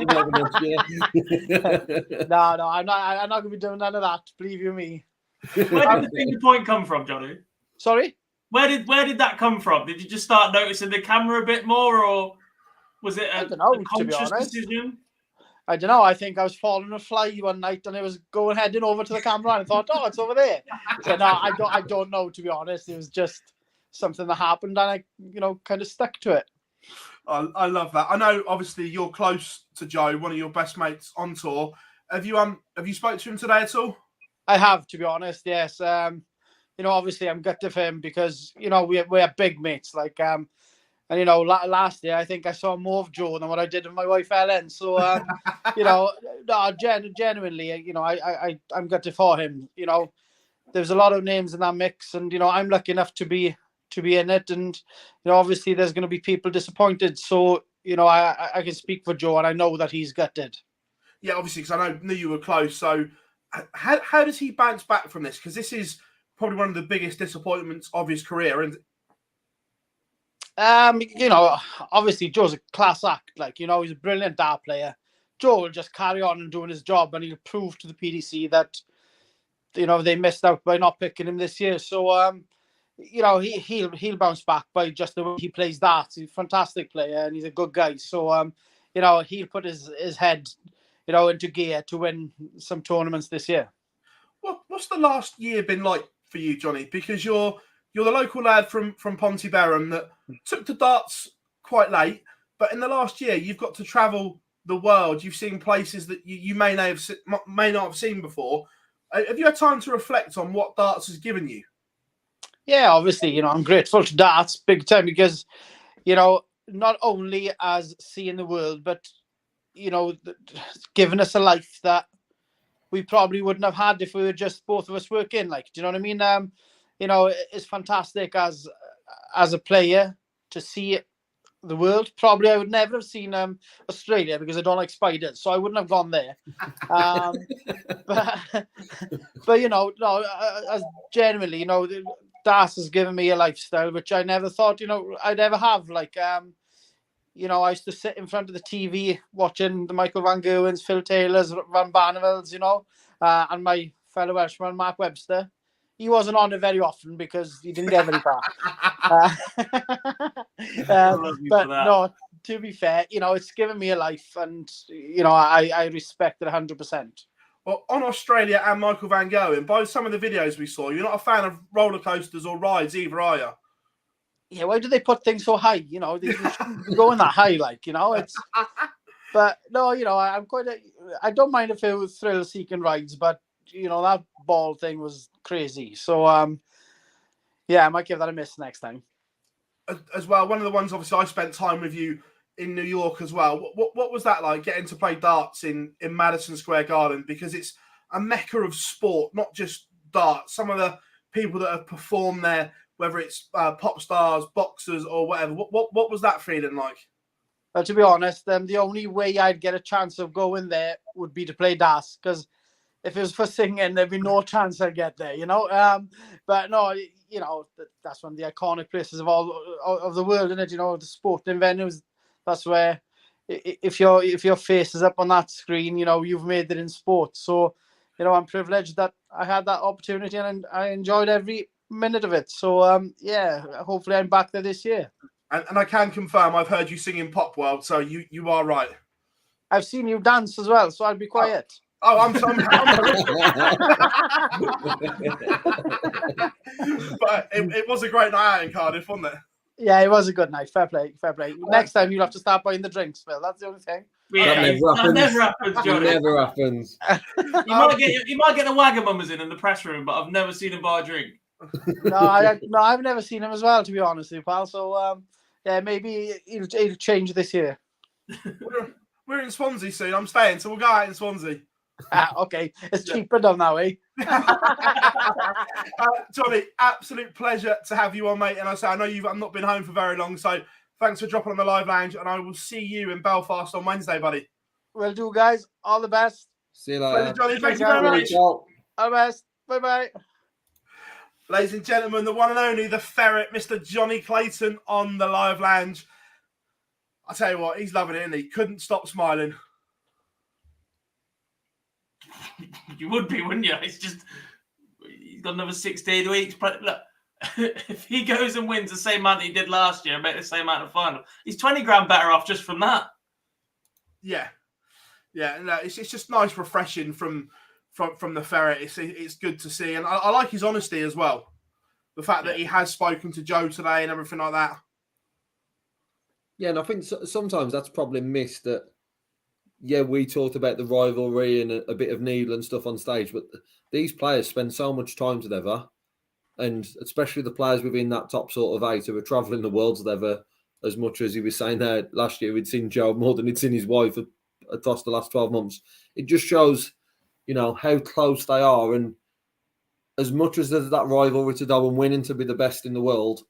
it. No, I'm not going to be doing none of that. Believe you me. Where did the finger point come from, Johnny? Sorry? Where did that come from? Did you just start noticing the camera a bit more, or was it a conscious decision? I don't know. I think I was following a fly one night, and I was heading over to the camera, and I thought, "Oh, it's over there." So no, I don't know, to be honest. It was just something that happened, and I, you know, kind of stuck to it. I love that. I know, obviously, you're close to Joe, one of your best mates on tour. Have you spoke to him today at all? I have, to be honest. Yes. You know, obviously, I'm gutted for him because, you know, we're big mates. Like, and you know, last year I think I saw more of Joe than what I did with my wife Ellen. So, you know, no, genuinely, you know, I'm gutted for him. You know, there's a lot of names in that mix, and you know, I'm lucky enough to be in it. And you know, obviously, there's going to be people disappointed. So, you know, I can speak for Joe, and I know that he's gutted. Yeah, obviously, because I knew you were close. So, how does he bounce back from this? Because this is probably one of the biggest disappointments of his career, and you know, obviously Joe's a class act. Like, you know, he's a brilliant dart player. Joe will just carry on and doing his job, and he'll prove to the PDC that, you know, they missed out by not picking him this year. So, you know, he'll bounce back by just the way he plays darts. He's a fantastic player, and he's a good guy. So, you know, he'll put his head, you know, into gear to win some tournaments this year. What's the last year been like for you, Johnny? Because you're the local lad from Pontyberem that took to darts quite late, but in the last year you've got to travel the world. You've seen places that you may not have seen before. Have you had time to reflect on what darts has given you? Yeah, obviously, you know, I'm grateful to darts big time because, you know, not only as seeing the world, but, you know, giving us a life that we probably wouldn't have had if we were just both of us working. Like, do you know what I mean? You know, it's fantastic as a player to see the world. Probably I would never have seen Australia because I don't like spiders, so I wouldn't have gone there. But you know, no, as generally, you know, darts has given me a lifestyle which I never thought, you know, I'd ever have. Like, you know, I used to sit in front of the TV watching the Michael Van Gerwens, Phil Taylors, Van Barnevelds, you know, and my fellow Welshman, Mark Webster. He wasn't on it very often because he didn't get very far. But no, to be fair, you know, it's given me a life, and you know, I respect it 100%. Well, on Australia and Michael Van Gerwen, by some of the videos we saw, you're not a fan of roller coasters or rides either, are you? Yeah, why do they put things so high? You know, they shouldn't be going that high, like, you know, it's. But no, you know, I don't mind if it was thrill-seeking rides, but you know, that ball thing was crazy. So, yeah, I might give that a miss next time. As well, one of the ones, obviously, I spent time with you in New York as well. What was that like, getting to play darts in Madison Square Garden? Because it's a mecca of sport, not just darts. Some of the people that have performed there, whether it's pop stars, boxers, or whatever. What was that feeling like? Well, to be honest, the only way I'd get a chance of going there would be to play darts, because if it was for singing, there'd be no chance I'd get there, you know. But no, you know, that's one of the iconic places of all of the world, isn't it? You know, the sporting venues. That's where, if your face is up on that screen, you know, you've made it in sport. So, you know, I'm privileged that I had that opportunity and I enjoyed every minute of it. So, yeah, hopefully I'm back there this year. And I can confirm, I've heard you sing in Pop World, so you are right. I've seen you dance as well, so I'll be quiet. Oh, I'm But it was a great night out in Cardiff, wasn't it? Yeah, it was a good night. Fair play, fair play. Next time you'll have to start buying the drinks, Phil. That's the only thing. Yeah, that never happens, Johnny. Never happens. You might get the Wagamamas in the press room, but I've never seen him buy a drink. No, I've never seen him as well, to be honest with you, pal. So, yeah, maybe it'll change this year. We're in Swansea soon. I'm staying, so we'll go out in Swansea. Okay, it's cheaper down that way. Johnny, absolute pleasure to have you on, mate. And I know you've not been home for very long, so thanks for dropping on the live lounge. And I will see you in Belfast on Wednesday, buddy. Will do, guys. All the best. See you later. Johnny, thank you very much. All the best. Bye bye. Ladies and gentlemen, the one and only, the ferret, Mr. Johnny Clayton on the live lounge. I tell you what, he's loving it, and he couldn't stop smiling. You would be, wouldn't you? It's just, he's got another 16 weeks. But look, if he goes and wins the same amount he did last year and make the same amount of final, he's 20 grand better off just from that. Yeah. No, it's just nice, refreshing from the ferret. It's good to see, and I like his honesty as well. The fact that he has spoken to Joe today and everything like that. Yeah, and I think sometimes that's probably missed. That, yeah, we talked about the rivalry and a bit of needle and stuff on stage, but these players spend so much time together, and especially the players within that top sort of 8 who are travelling the world together as much as he was saying there last year. We'd seen Joe more than he'd seen his wife across the last 12 months. It just shows, you know, how close they are, and as much as there's that rivalry to go and winning to be the best in the world,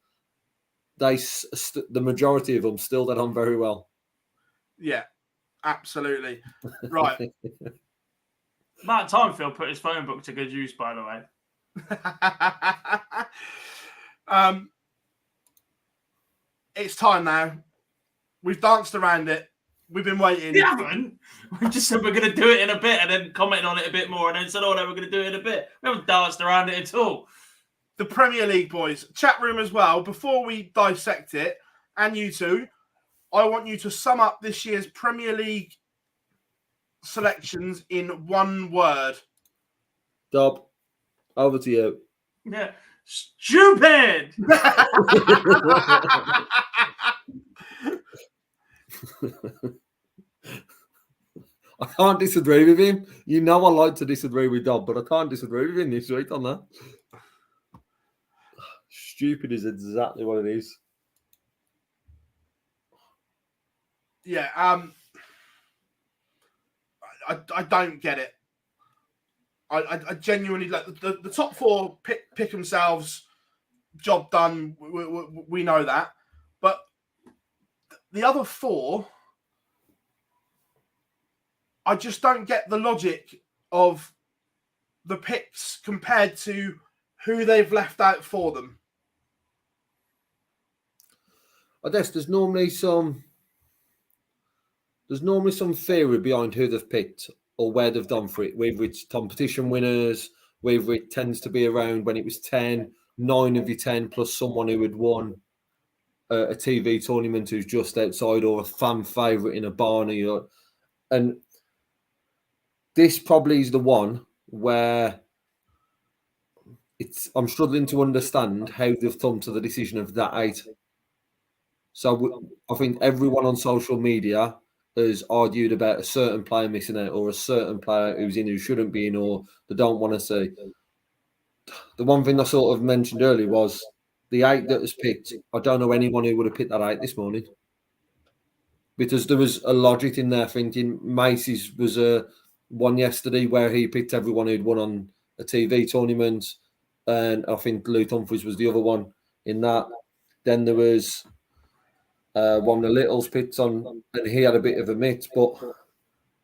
the majority of them still get on very well. Yeah, absolutely. Right. Matt Timefield put his phone book to good use, by the way. It's time now. We've danced around it. We've been waiting. We haven't. We just said we're going to do it in a bit and then commented on it a bit more and then said, oh, no, we're going to do it in a bit. We haven't danced around it at all. The Premier League, boys. Chat room as well. Before we dissect it, and you two, I want you to sum up this year's Premier League selections in one word. Dob, over to you. Yeah. Stupid. I can't disagree with him. You know I like to disagree with Dob, but I can't disagree with him this week on that. Stupid is exactly what it is. Yeah, I don't get it. I genuinely like the top four pick themselves. Job done. We know that, but the other four, I just don't get the logic of the picks compared to who they've left out for them. I guess there's normally some theory behind who they've picked or where they've done for it, whether it's competition winners, whether it tends to be around when it was 10, 9 of your 10 plus someone who had won a TV tournament who's just outside, or a fan favourite in a Barney. And this probably is the one where I'm struggling to understand how they've come to the decision of that 8. So I think everyone on social media has argued about a certain player missing out, or a certain player who's in who shouldn't be in, or they don't want to see. The one thing I sort of mentioned earlier was the 8 that was picked. I don't know anyone who would have picked that 8 this morning, because there was a logic in there thinking. Macy's was a one yesterday where he picked everyone who'd won on a TV tournament, and I think Luke Humphries was the other one in that. Then there was one of the Littles picked on, and he had a bit of a miss, but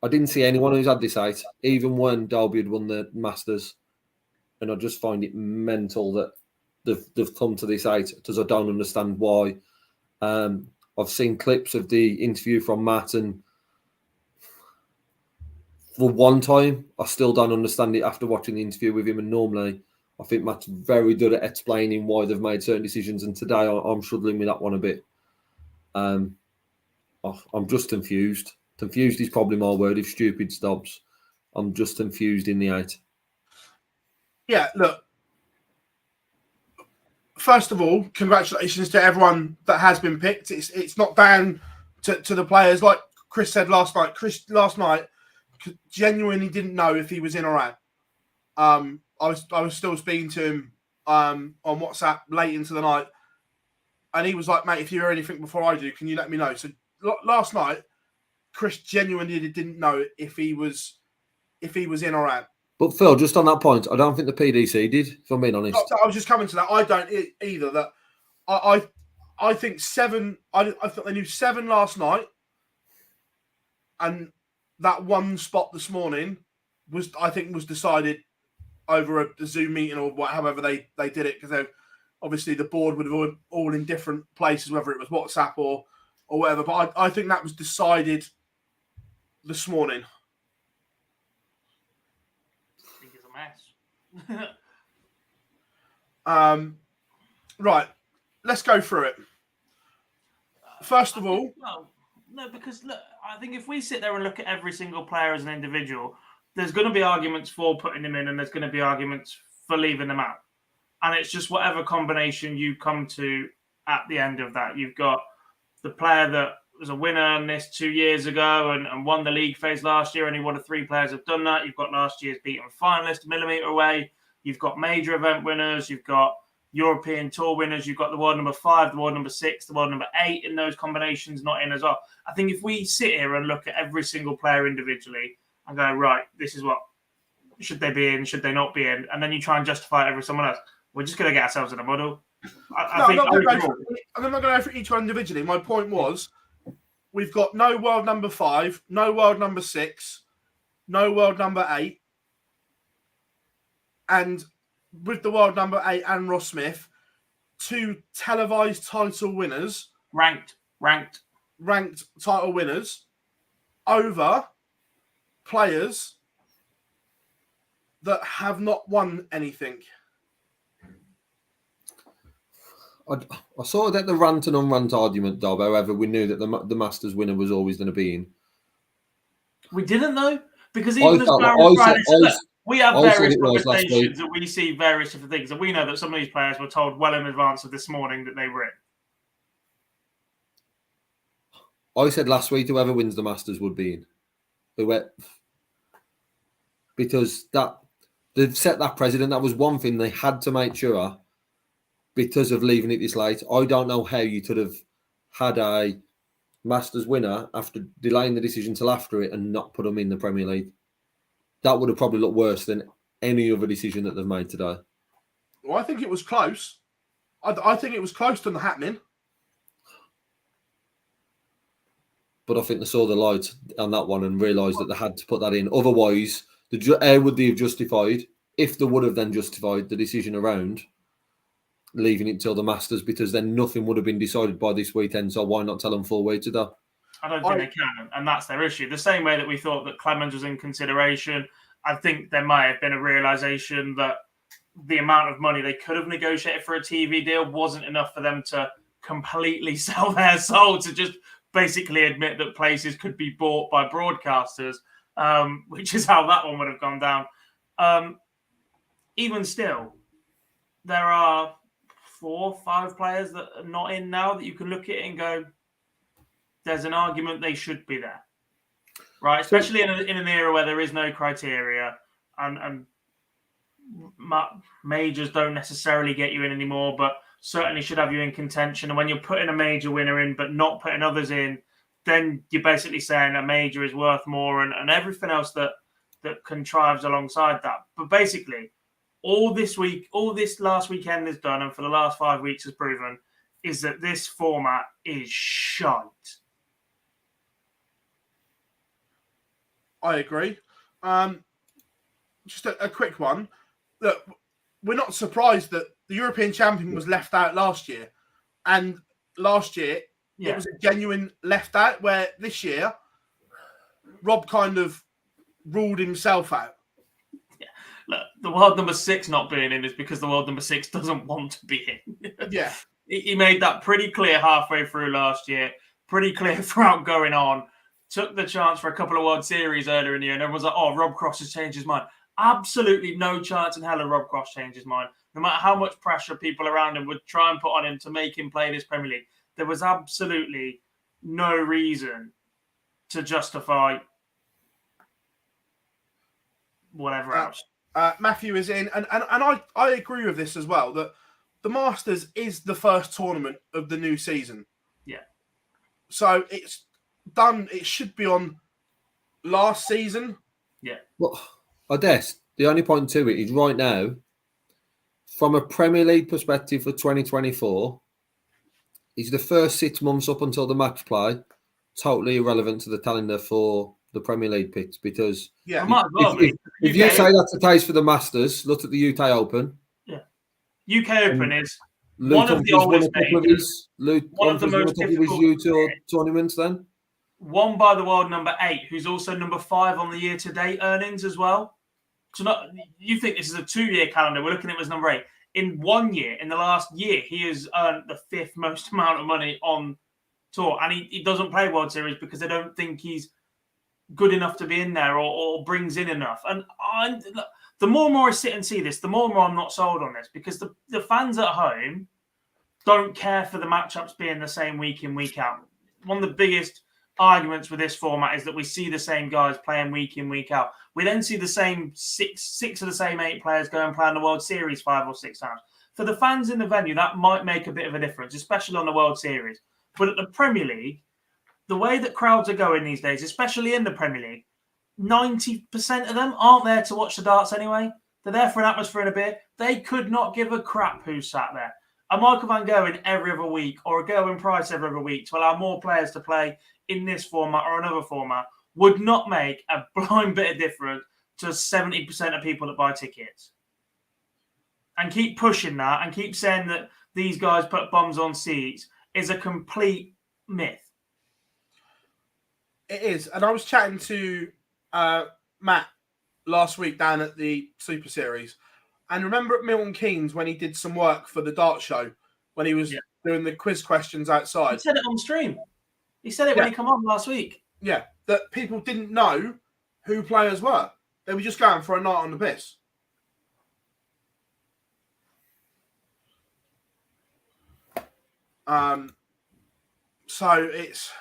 I didn't see anyone who's had this 8, even when Derby had won the Masters. And I just find it mental that they've come to this 8, because I don't understand why. I've seen clips of the interview from Matt, and for one time, I still don't understand it after watching the interview with him. And normally, I think Matt's very good at explaining why they've made certain decisions. And today, I'm struggling with that one a bit. I'm just confused. Confused is probably my word. If stupid stops, I'm just confused in the 8. Yeah, look. First of all, congratulations to everyone that has been picked. It's not down to the players, like Chris said last night. Chris last night genuinely didn't know if he was in or out. I was still speaking to him on WhatsApp late into the night, and he was like, "Mate, if you hear anything before I do, can you let me know?" So last night, Chris genuinely didn't know if he was in or out. But Phil, just on that point, I don't think the PDC did, if I'm being honest. I was just coming to that. I don't either. That I think 7. I thought they knew 7 last night, and that one spot this morning was decided over a Zoom meeting or however they did it, because obviously the board would have all in different places, whether it was WhatsApp or whatever. But I think that was decided this morning. Mess. Right, let's go through it. First of all, no, because look, I think if we sit there and look at every single player as an individual, there's going to be arguments for putting them in, and there's going to be arguments for leaving them out. And it's just whatever combination you come to at the end of that. You've got the player that was a winner on this 2 years ago and won the league phase last year. Only one of 3 players have done that. You've got last year's beaten finalist, a millimetre away. You've got major event winners. You've got European Tour winners. You've got the world number 5, the world number 6, the world number 8 in those combinations not in as well. I think if we sit here and look at every single player individually and go, right, this is what, should they be in, should they not be in? And then you try and justify it over someone else. We're just going to get ourselves in a muddle. I'm not going to go for each one individually. My point was, we've got no world number 5, no world number 6, no world number 8. And with the world number 8 and Ross Smith, 2 televised title winners. Ranked title winners over players that have not won anything. I sort of get the rant and unrant argument, Dob. However, we knew that the Masters winner was always going to be in. We didn't though, because even as felt like- Darren Friday I said, look, we have I said various it was last conversations and we see various different things, and we know that some of these players were told well in advance of this morning that they were in. I said last week whoever wins the Masters would be in. Because they've set that precedent. That was one thing they had to make sure because of leaving it this late. I don't know how you could have had a Masters winner after delaying the decision till after it and not put them in the Premier League. That would have probably looked worse than any other decision that they've made today. Well, I think it was close. I think it was close to the happening. But I think they saw the light on that one and realised that they had to put that in. Otherwise, how would they have justified, if they would have then justified the decision around leaving it till the Masters, because then nothing would have been decided by this weekend, so why not tell them 4 weeks ago? I don't think they can, and that's their issue. The same way that we thought that Clemens was in consideration, I think there might have been a realisation that the amount of money they could have negotiated for a TV deal wasn't enough for them to completely sell their soul, to just basically admit that places could be bought by broadcasters, which is how that one would have gone down. Even still, there are 4 or 5 players that are not in now that you can look at it and go, there's an argument they should be there, right? Especially in an era where there is no criteria and majors don't necessarily get you in anymore, but certainly should have you in contention. And when you're putting a major winner in but not putting others in, then you're basically saying a major is worth more and everything else that contrives alongside that. But basically, all this last weekend is done, and for the last 5 weeks has proven, is that this format is shite. I agree. Just a quick one. Look, we're not surprised that the European champion was left out last year. And last year, it was a genuine left out, where this year, Rob kind of ruled himself out. Yeah. Look, the world number 6 not being in is because the world number 6 doesn't want to be in. Yeah. He made that pretty clear halfway through last year, pretty clear throughout going on. Took the chance for a couple of World Series earlier in the year, and everyone's like, oh, Rob Cross has changed his mind. Absolutely no chance in hell of Rob Cross changed his mind. No matter how much pressure people around him would try and put on him to make him play this Premier League, there was absolutely no reason to justify whatever else. Matthew is in, and I agree with this as well, that the Masters is the first tournament of the new season. Yeah. So it's done. It should be on last season. Yeah. Well, I guess the only point to it is right now, from a Premier League perspective for 2024, is the first 6 months up until the match play totally irrelevant to the calendar for the Premier League pits, because if you say that's the case for the Masters, look at the UK Open. Yeah. UK Open is Luke one of the oldest majors. One of the most difficult U-Tour tournaments then. Won by the world number 8, who's also number 5 on the year-to-date earnings as well. So you think this is a 2-year calendar. We're looking at him as number 8. In 1 year, in the last year, he has earned the 5th most amount of money on tour. And he doesn't play World Series because they don't think he's good enough to be in there or brings in enough. And the more and more I sit and see this, the more and more I'm not sold on this, because the fans at home don't care for the matchups being the same week in, week out. One of the biggest arguments with this format is that we see the same guys playing week in, week out. We then see the same six of the same 8 players go and play in the World Series 5 or 6 times. For the fans in the venue, that might make a bit of a difference, especially on the World Series. But at the Premier League, the way that crowds are going these days, especially in the Premier League, 90% of them aren't there to watch the darts anyway. They're there for an atmosphere and a beer. They could not give a crap who sat there. A Michael van Gerwen every other week, or a Gerwyn Price every other week to allow more players to play in this format or another format would not make a blind bit of difference to 70% of people that buy tickets. And keep pushing that and keep saying that these guys put bombs on seats is a complete myth. It is. And I was chatting to Matt last week down at the Super Series. And remember at Milton Keynes when he did some work for the Dart Show, when he was Yeah. doing the quiz questions He outside. said it on stream. He said it when Yeah. he come on last week. Yeah, that people didn't know who players were. They were just going for a night on the piss. So it's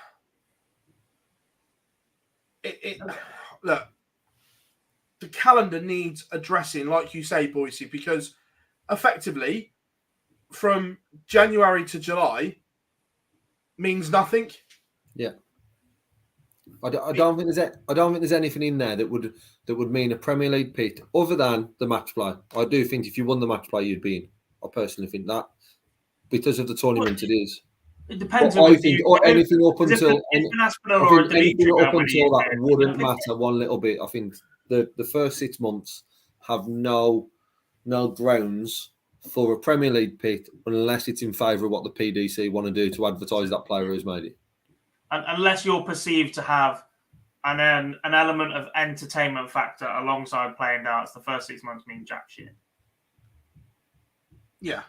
look, the calendar needs addressing, like you say, Boise, because effectively from January to July means nothing. Yeah. I don't think there's anything in there that would mean a Premier League pit other than the match play. I do think if you won the match play, you'd be in. I personally think that because of the tournament it is. It depends. But I think anything up until anything up until that wouldn't matter one little bit. I think the first 6 months have no grounds for a Premier League pit unless it's in favour of what the PDC want to do to advertise that player who's made it. Unless you're perceived to have an element of entertainment factor alongside playing darts, the first 6 months mean jack shit. Yeah.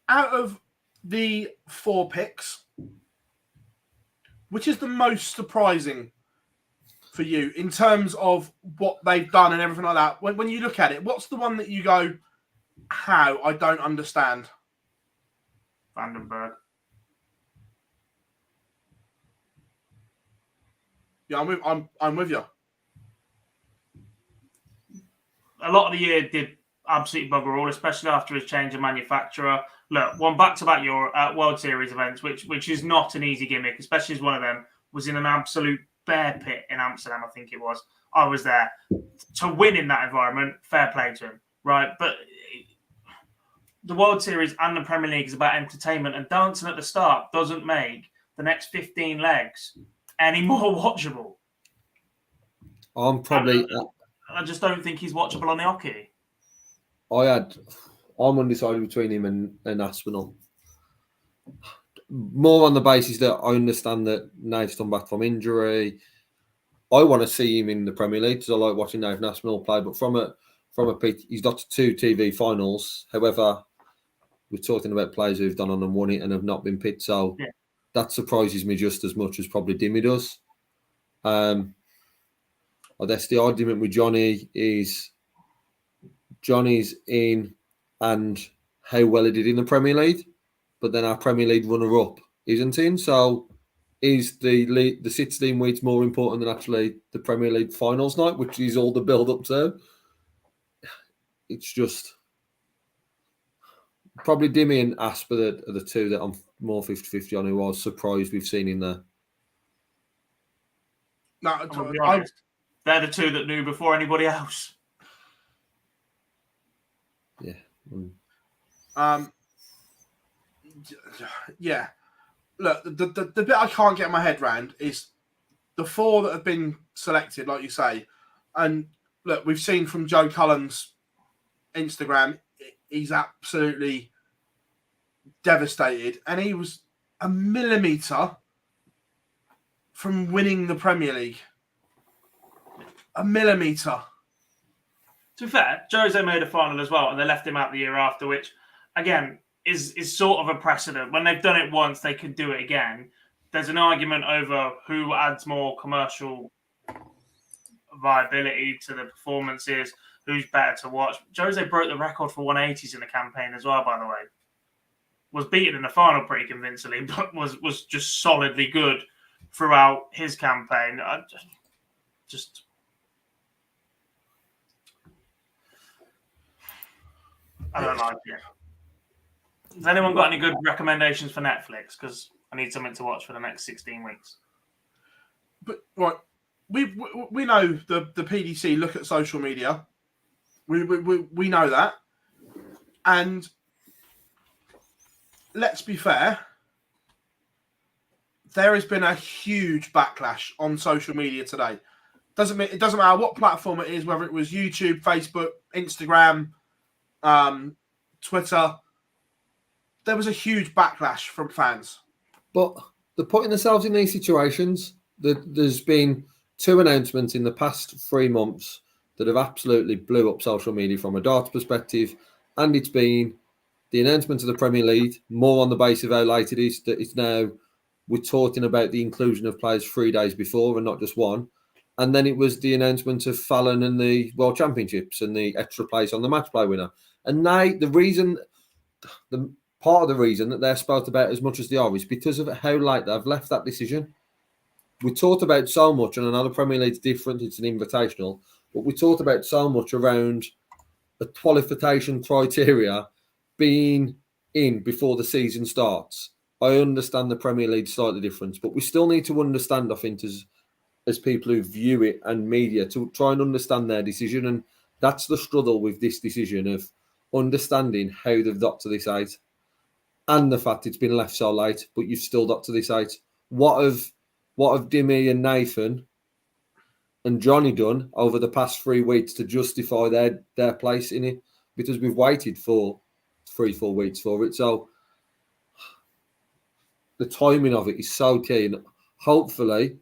Out of the 4 picks, which is the most surprising for you in terms of what they've done and everything like that? When you look at it, what's the one that you go, how? I don't understand. Vandenberg. Yeah, I'm with you. A lot of the year did absolutely bugger all, especially after his change of manufacturer. Look, won back-to-back World Series events, which is not an easy gimmick, especially as one of them was in an absolute bear pit in Amsterdam, I think it was. I was there. To win in that environment, fair play to him, right? But the World Series and the Premier League is about entertainment, and dancing at the start doesn't make the next 15 legs any more watchable. I just don't think he's watchable on the hockey. I'm undecided between him and Aspinall. More on the basis that I understand that Nave's come back from injury. I want to see him in the Premier League because I like watching Nave Aspinall play. But from a pitch, he's got 2 TV finals. However, we're talking about players who've done on and won it and have not been picked. So that surprises me just as much as probably Dimmy does. I guess the argument with Johnny is Johnny's in and how well he did in the Premier League, but then our Premier League runner-up isn't in. So is the 16 weeks more important than actually the Premier League finals night, which is all the build-up to? It's just probably Dimmy and Asper are the 2 that I'm more 50-50 on, who I was surprised we've seen in there. No, to be honest, they're the 2 that knew before anybody else. Yeah. Yeah. Look, the bit I can't get my head around is the 4 that have been selected, like you say. And look, we've seen from Joe Cullen's Instagram, he's absolutely devastated. And he was a millimetre from winning the Premier League. A millimetre. To be fair, Jose made a final as well, and they left him out the year after, which, again, is sort of a precedent. When they've done it once, they could do it again. There's an argument over who adds more commercial viability to the performances, who's better to watch. Jose broke the record for 180s in the campaign as well, by the way. Was beaten in the final pretty convincingly, but was just solidly good throughout his campaign. I don't like it. Has anyone got any good recommendations for Netflix? Because I need something to watch for the next 16 weeks. But right, we know the PDC look at social media. We know that, and let's be fair. There has been a huge backlash on social media today. It doesn't matter what platform it is, whether it was YouTube, Facebook, Instagram, Twitter. There was a huge backlash from fans. But they're putting themselves in these situations. There's been 2 announcements in the past 3 months that have absolutely blew up social media from a darts perspective, and it's been the announcement of the Premier League, more on the basis of how late it is, that it's now, we're talking about the inclusion of players 3 days before and not just one. And then it was the announcement of Fallon and the World Championships and the extra place on the match play winner. And part of the reason that they're spoke about as much as they are is because of how late they've left that decision. We talked about so much, and I know the Premier League's different, it's an invitational, but we talked about so much around the qualification criteria being in before the season starts. I understand the Premier League slightly different, but we still need to understand, I think, as people who view it and media, to try and understand their decision. And that's the struggle with this decision, of understanding how they've got to this height and the fact it's been left so late, but you've still got to this height. What have Dimmy and Nathan and Johnny done over the past 3 weeks to justify their place in it? Because we've waited for 3-4 weeks for it. So the timing of it is so key. And hopefully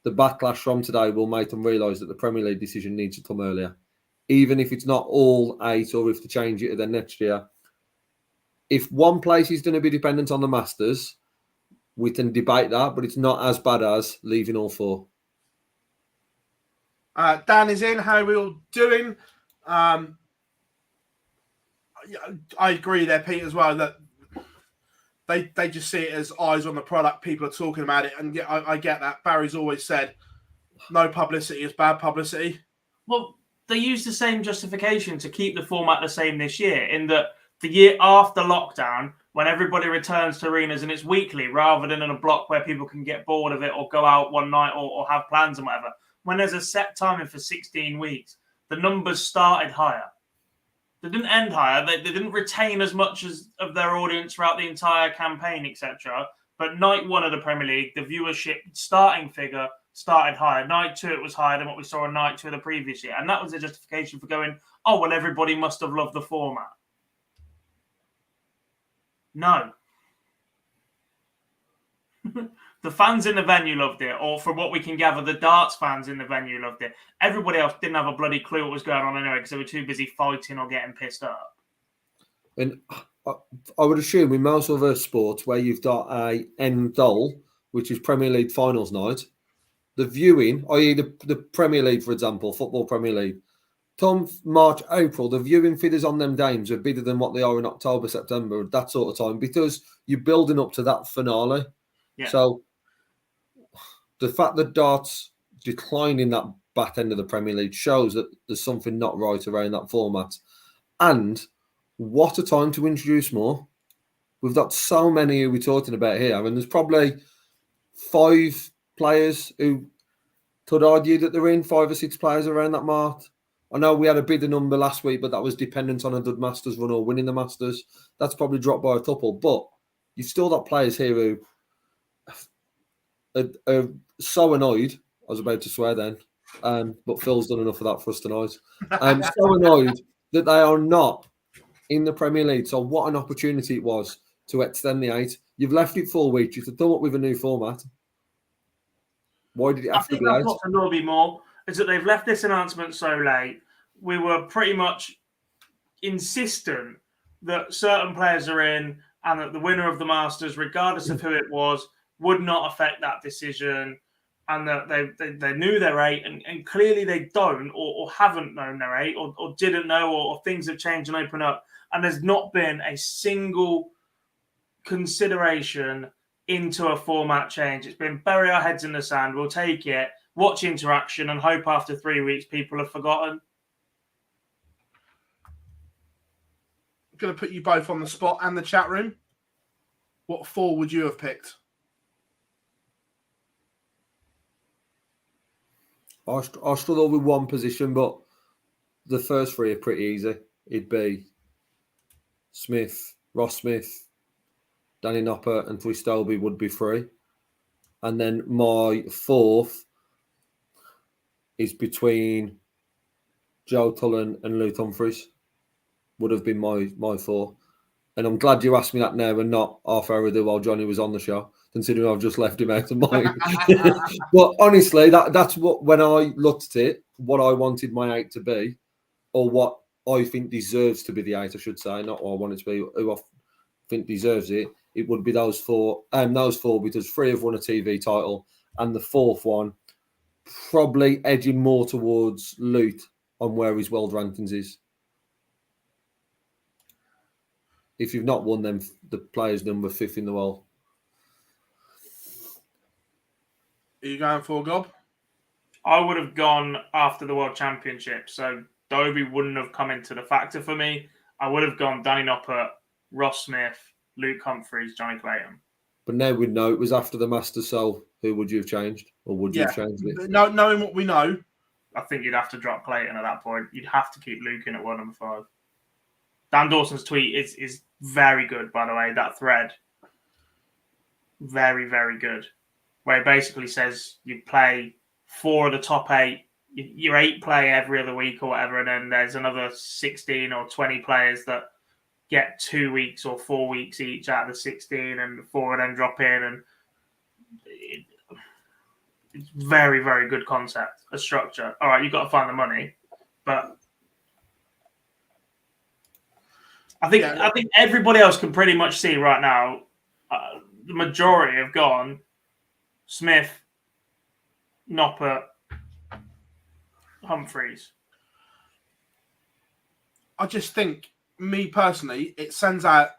the backlash from today will make them realise that the Premier League decision needs to come earlier. Even if it's not all 8, or if they change it then next year. If one place is going to be dependent on the Masters, we can debate that, but it's not as bad as leaving all 4. Dan is in. How are we all doing? I agree there, Pete, as well, that they just see it as eyes on the product. People are talking about it, and yeah, I get that. Barry's always said no publicity is bad publicity. Well, they use the same justification to keep the format the same this year, in that the year after lockdown, when everybody returns to arenas and it's weekly rather than in a block where people can get bored of it or go out one night or have plans and whatever, when there's a set timing for 16 weeks, the numbers started higher. They didn't end higher. They didn't retain as much of their audience throughout the entire campaign, etc. But night 1 of the Premier League, the viewership starting figure started higher. Night 2, it was higher than what we saw on night 2 of the previous year. And that was the justification for going, oh, well, everybody must have loved the format. No. The fans in the venue loved it, or from what we can gather, the darts fans in the venue loved it. Everybody else didn't have a bloody clue what was going on anyway, because they were too busy fighting or getting pissed up. And I would assume in most other sports where you've got a end goal, which is Premier League finals night, the viewing, i.e. the Premier League, for example, Football Premier League, come March, April, the viewing figures on them games are bigger than what they are in October, September, that sort of time, because you're building up to that finale. Yeah. So the fact that darts declined in that back end of the Premier League shows that there's something not right around that format. And what a time to introduce more. We've got so many who we're talking about here. I mean, there's probably 5 players who could argue that they're in, 5 or 6 players around that mark. I know we had a bigger number last week, but that was dependent on a good Masters run or winning the Masters. That's probably dropped by a couple. But you've still got players here who are so annoyed. I was about to swear then, but Phil's done enough of that for us tonight. So annoyed that they are not in the Premier League. So what an opportunity it was to extend the 8. You've left it 4 weeks. You could come up with a new format. Why did it have to be 8? I think that's what annoyed me more, is that they've left this announcement so late. We were pretty much insistent that certain players are in and that the winner of the Masters, regardless of who it was, would not affect that decision, and that they knew their 8, and clearly they don't or haven't known their 8 or didn't know, or things have changed and opened up, and there's not been a single consideration into a format change. It's been bury our heads in the sand, we'll take it, watch interaction, and hope after 3 weeks people have forgotten. I'm going to put you both on the spot and the chat room. What 4 would you have picked? I struggle with one position, but the first 3 are pretty easy. It'd be Smith, Ross Smith, Danny Noppert, and Twistelby would be 3. And then my 4th is between Joe Cullen and Luke Humphries. Would have been my 4. And I'm glad you asked me that now and not half hour ago while Johnny was on the show, considering I've just left him out of mine. But honestly, that's what, when I looked at it, what I wanted my 8 to be, or what I think deserves to be the 8, I should say, not what I want it to be, think deserves it, it would be those four. Those four, because 3 have won a TV title, and the 4th one probably edging more towards Lute on where his world rankings is. If you've not won them, the player's number 5th in the world. Are you going for Gob? I would have gone after the World Championship, so Dobie wouldn't have come into the factor for me. I would have gone Danny Noppert, Ross Smith, Luke Humphries, Johnny Clayton. But now we know it was after the Masters, so who would you have changed? Or would you have changed it? No, knowing what we know, I think you'd have to drop Clayton at that point. You'd have to keep Luke in at world number 5. Dan Dawson's tweet is very good, by the way, that thread. Very, very good. Where he basically says you play 4 of the top 8, your 8 play every other week or whatever, and then there's another 16 or 20 players that get 2 weeks or 4 weeks each out of the 16, and 4 of them drop in. And it's very, very good concept, a structure. All right, you've got to find the money, but I think everybody else can pretty much see right now. The majority have gone Smith, Noppert, Humphries. I just think, me personally, it sends out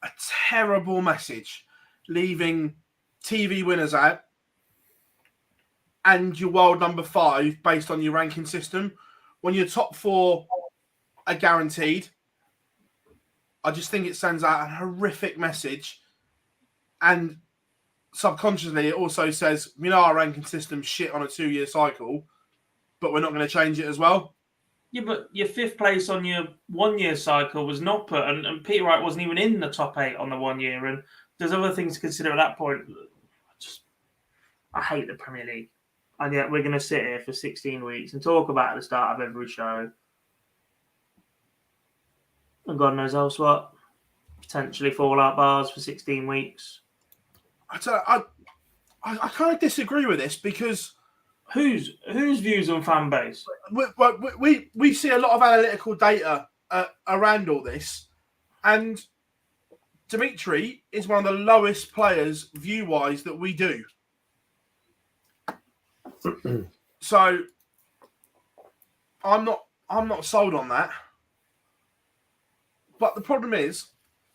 a terrible message, leaving TV winners out and your world number 5 based on your ranking system. When your top 4 are guaranteed, I just think it sends out a horrific message. And subconsciously, it also says, we know our ranking system's shit on a 2-year cycle, but we're not going to change it as well. Yeah, but your 5th place on your 1-year cycle was Noppert, and Peter Wright wasn't even in the top 8 on the 1 year. And there's other things to consider at that point. I hate the Premier League. And yet we're going to sit here for 16 weeks and talk about it at the start of every show. And God knows else what. Potentially fallout bars for 16 weeks. I kind of disagree with this, because whose views on fan base? We see a lot of analytical data around all this, and Dimitri is one of the lowest players view-wise that we do. So I'm not sold on that. But the problem is,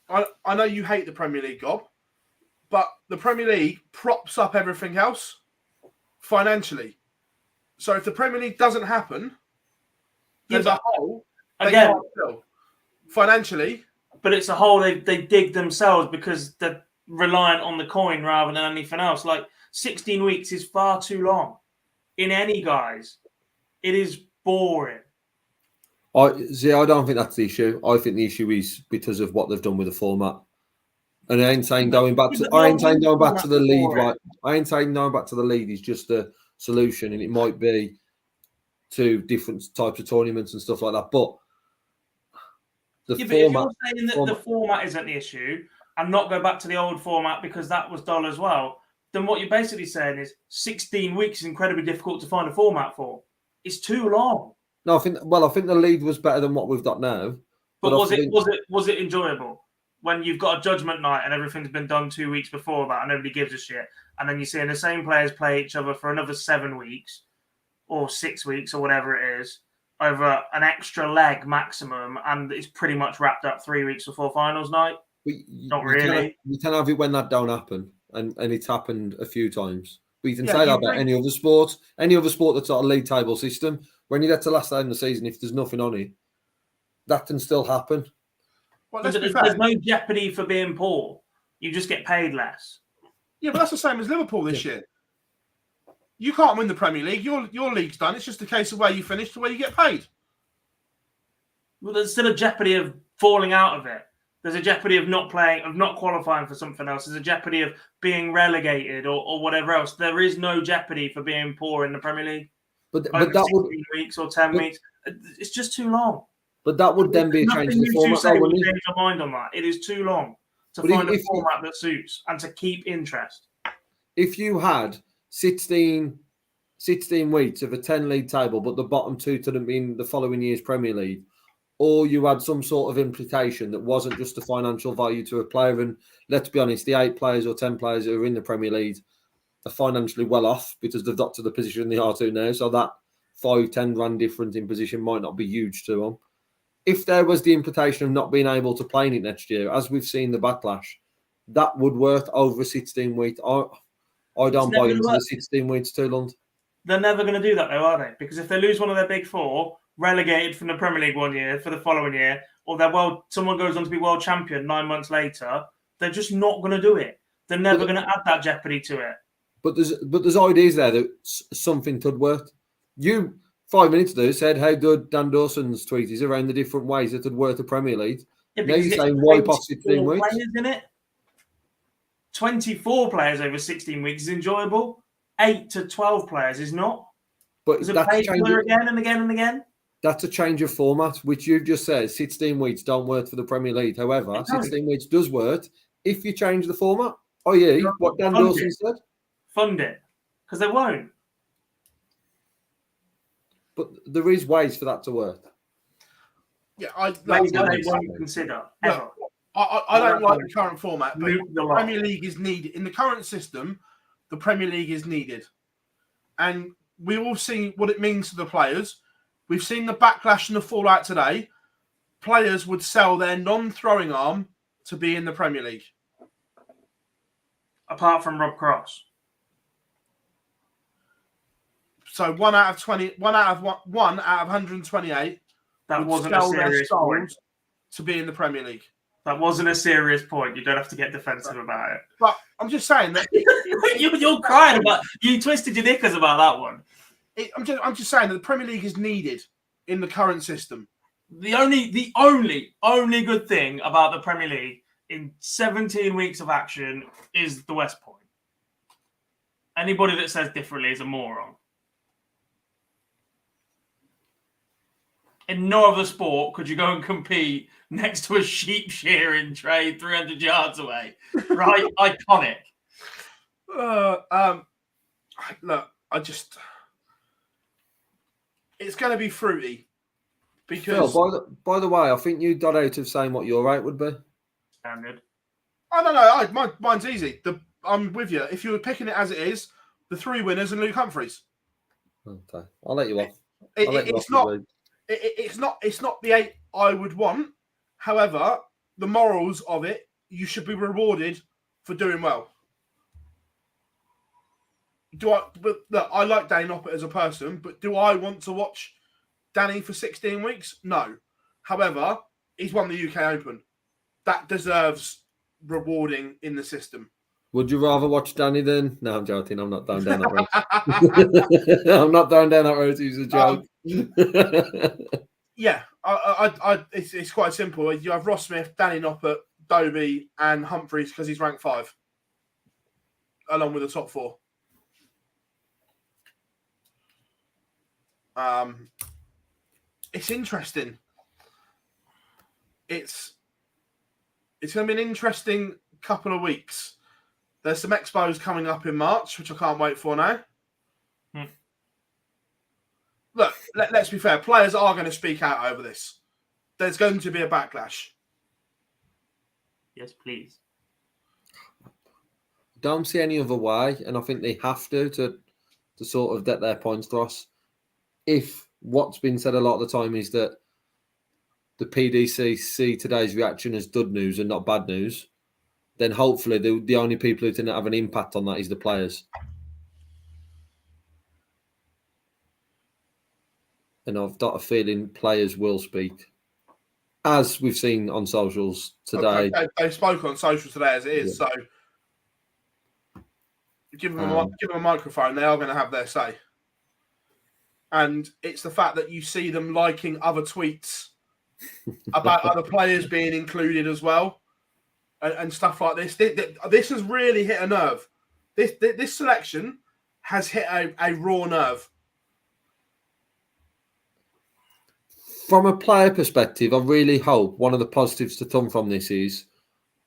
I know you hate the Premier League, Gob, but the Premier League props up everything else financially. So if the Premier League doesn't happen, there's a hole again financially. But it's a hole they dig themselves, because they're reliant on the coin rather than anything else. Like 16 weeks is far too long. In any guise, it is boring. I don't think that's the issue. I think the issue is because of what they've done with the format. And I ain't saying going back to the league. Right? I ain't saying going back to the league is just a solution, and it might be to different types of tournaments and stuff like that. But but if you're saying that the format isn't the issue, and not go back to the old format because that was dull as well, then what you're basically saying is 16 weeks is incredibly difficult to find a format for. It's too long. No, I think the league was better than what we've got now. But was it enjoyable when you've got a judgment night and everything's been done 2 weeks before that and nobody gives a shit, and then you're seeing the same players play each other for another 7 weeks or 6 weeks or whatever it is over an extra leg maximum, and it's pretty much wrapped up 3 weeks before finals night? Not really. You can have it when that don't happen, and it's happened a few times. But you can say that about any other sport that's got a league table system. When you get to last day in the season, if there's nothing on it, that can still happen. Well, there's no jeopardy for being poor. You just get paid less. Yeah, but that's the same as Liverpool this year. You can't win the Premier League. Your league's done. It's just a case of where you finish to where you get paid. Well, there's still a jeopardy of falling out of it. There's a jeopardy of not playing, of not qualifying for something else. There's a jeopardy of being relegated or whatever else. There is no jeopardy for being poor in the Premier League. But that would 16 weeks or 10 weeks. It's just too long. But that would then be a change in the format. Change your mind on that. It is too long to find a format that suits and to keep interest. If you had 16 weeks of a 10 league table, but the bottom 2 to them being the following year's Premier League, or you had some sort of implication that wasn't just a financial value to a player. And let's be honest, the 8 players or 10 players who are in the Premier League are financially well off because they've got to the position they are to now. So that 5-10 grand difference in position might not be huge to them. If there was the implication of not being able to play in it next year, as we've seen the backlash, that would work over 16 weeks. I don't buy into the 16 weeks too long. They're never going to do that, though, are they? Because if they lose one of their big 4, relegated from the Premier League one year for the following year, or someone goes on to be world champion 9 months later, they're just not going to do it. They're never going to add that jeopardy to it. But there's ideas there that something could work. You 5 minutes ago said how good Dan Dawson's tweet is around the different ways that could work the Premier League. Yeah, now you're saying wipe off 16 weeks. Players in it. 24 players over 16 weeks is enjoyable. 8 to 12 players is not. But is it played again and again and again? That's a change of format, which you've just said 16 weeks don't work for the Premier League. However, 16 weeks does work if you change the format. Oh, yeah, what Dan Dawson said. Fund it. Because they won't. But there is ways for that to work. Yeah, ways that they won't consider, ever. I don't like the current format, but the Premier League is needed. In the current system, the Premier League is needed. And we all see what it means to the players. We've seen the backlash and the fallout today. Players would sell their non-throwing arm to be in the Premier League. Apart from Rob Cross. So 1 out of 128 that wasn't a serious point to be in the Premier League. That wasn't a serious point. You don't have to get defensive about it. But I'm just saying that you're crying about. You twisted your knickers about that one. I'm just saying that the Premier League is needed in the current system. The only good thing about the Premier League in 17 weeks of action is the West Point. Anybody that says differently is a moron. In no other sport could you go and compete next to a sheep shearing trade 300 yards away. Right? Iconic. Look, it's going to be fruity. Because Phil, by the way, I think you got out of saying what your rate would be. Standard. I don't know. Mine's easy. I'm with you. If you were picking it as it is, the 3 winners and Luke Humphries. Okay, I'll let you off. It's not the 8 I would want. However, the morals of it, you should be rewarded for doing well. I like Danny Noppert as a person, but do I want to watch Danny for 16 weeks? No. However, he's won the UK Open. That deserves rewarding in the system. Would you rather watch Danny than? No, I'm joking. I'm not down that road. I'm not down that road. It's a joke. Yeah, it's quite simple. You have Ross Smith, Danny Noppert, Dobie, and Humphries because he's ranked 5, along with the top 4. It's interesting. It's going to be an interesting couple of weeks. There's some expos coming up in March, which I can't wait for now. Look, let's be fair. Players are going to speak out over this. There's going to be a backlash. Yes, please. Don't see any other way, and I think they have to sort of get their points across. If what's been said a lot of the time is that the PDC see today's reaction as good news and not bad news, then hopefully the only people who didn't have an impact on that is the players. And I've got a feeling players will speak, as we've seen on socials today. Okay, they spoke on socials today as it is, so give them a microphone. They are going to have their say. And it's the fact that you see them liking other tweets about other players being included as well, and stuff like this. This has really hit a nerve. This selection has hit a raw nerve. From a player perspective, I really hope one of the positives to come from this is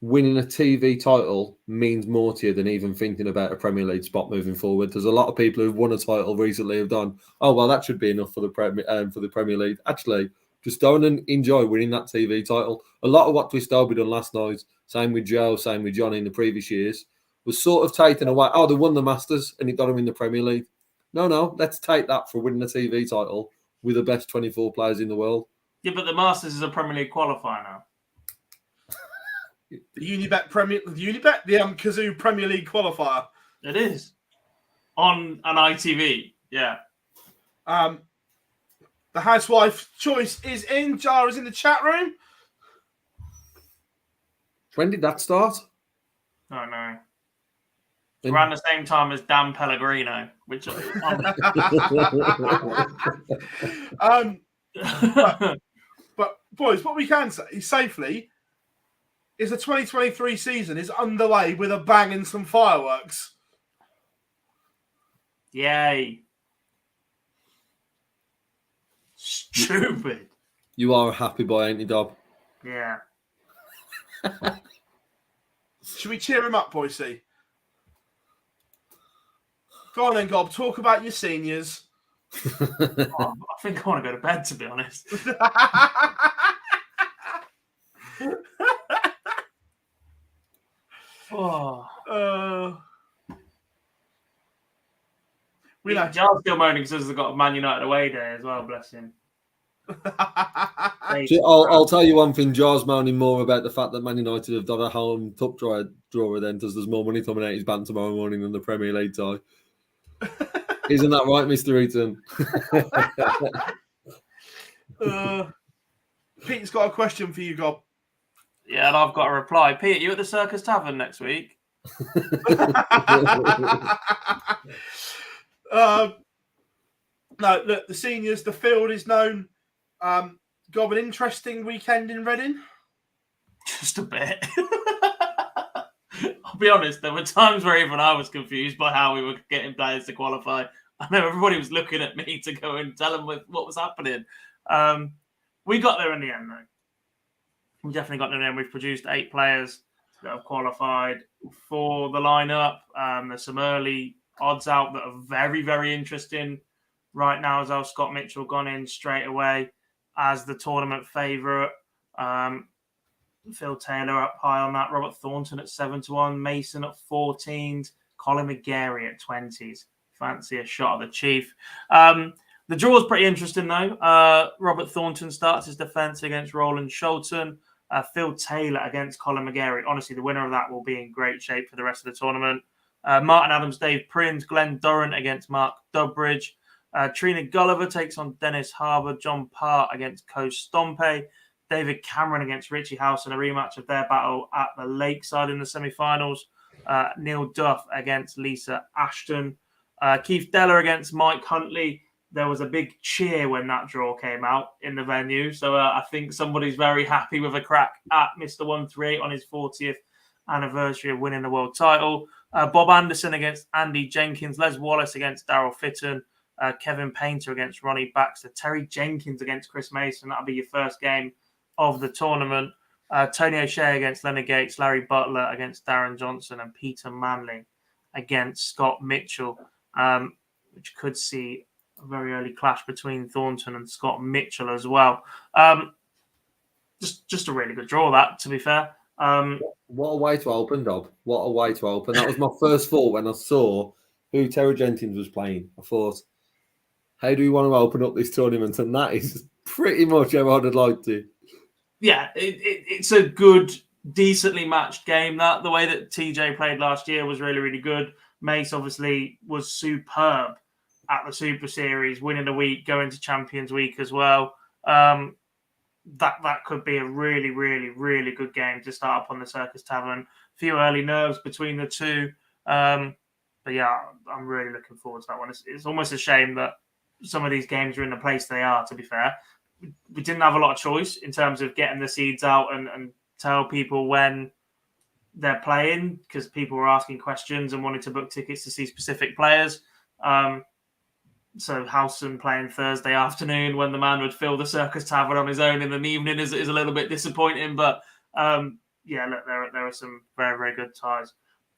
winning a TV title means more to you than even thinking about a Premier League spot moving forward. There's a lot of people who've won a title recently have done, oh, well, that should be enough for the Premier League. Actually, Just go and enjoy winning that TV title. A lot of what Twisted done last night, same with Joe, same with Johnny in the previous years, was sort of taken away. Oh, they won the Masters and it got them in the Premier League. No, let's take that for winning a TV title with the best 24 players in the world. Yeah, but the Masters is a Premier League qualifier now. The Unibet, the Kazoo Premier League qualifier. It is on an ITV. Yeah. The housewife choice is in. Jar is in the chat room. When did that start? Oh no. Around the same time as Dan Pellegrino, which but boys, what we can say safely is the 2023 season is underway with a bang and some fireworks. Yay. Stupid. You are a happy boy, ain't you, Dob? Yeah. Should we cheer him up, Boise? Go on then, Gob. Talk about your seniors. I think I want to go to bed, to be honest. We know. Jar's still moaning because they've got a Man United away day as well, bless him. I'll tell you one thing. Jar's moaning more about the fact that Man United have done a home cup draw then, because there's more money coming out his band tomorrow morning than the Premier League tie. Isn't that right, Mr. Eaton? Pete's got a question for you, Gob. Yeah, and I've got a reply. Pete, you at the Circus Tavern next week? No, look, the seniors, the field is known. Gob, an interesting weekend in Reading? Just a bit. I'll be honest, there were times where even I was confused by how we were getting players to qualify. I know everybody was looking at me to go and tell them what was happening. We got there in the end, though. We definitely got there in the end. We've produced 8 players that have qualified for the lineup. There's some early odds out that are very, very interesting right now as well. Scott Mitchell gone in straight away as the tournament favourite. Phil Taylor up high on that. Robert Thornton at 7-1. Mason at 14s. Colin McGarry at 20s. Fancy a shot at the Chief. The draw is pretty interesting, though. Robert Thornton starts his defence against Roland Sholton. Phil Taylor against Colin McGarry. Honestly, the winner of that will be in great shape for the rest of the tournament. Martin Adams, Dave Prince, Glenn Durrant against Mark Dubbridge. Trina Gulliver takes on Dennis Harbour. John Part against Coach Stompe. David Cameron against Richie House in a rematch of their battle at the Lakeside in the semi-finals. Neil Duff against Lisa Ashton. Keith Deller against Mike Huntley. There was a big cheer when that draw came out in the venue. So I think somebody's very happy with a crack at Mr. 138 on his 40th anniversary of winning the world title. Bob Anderson against Andy Jenkins. Les Wallace against Daryl Fitton. Kevin Painter against Ronnie Baxter. Terry Jenkins against Chris Mason. That'll be your first game of the tournament. Tony O'Shea against Leonard Gates. Larry Butler against Darren Johnson. And Peter Manley against Scott Mitchell, which could see a very early clash between Thornton and Scott Mitchell as well. Just a really good draw, that, to be fair. What a way to open, Dob. What a way to open. That was my first thought when I saw who Terry Jenkins was playing. I thought, how do we want to open up this tournament? And that is pretty much how I'd like to. Yeah, it's a good, decently matched game. That the way that TJ played last year was really, really good. Mace obviously was superb at the Super Series, winning the week, going to Champions Week as well. That could be a really, really, really good game to start up on the Circus Tavern. A few early nerves between the two. But yeah, I'm really looking forward to that one. It's almost a shame that some of these games are in the place they are, to be fair. We didn't have a lot of choice in terms of getting the seeds out and tell people when they're playing, because people were asking questions and wanted to book tickets to see specific players. So Howson playing Thursday afternoon when the man would fill the Circus Tavern on his own in the evening is a little bit disappointing. But yeah, look, there are some very, very good ties.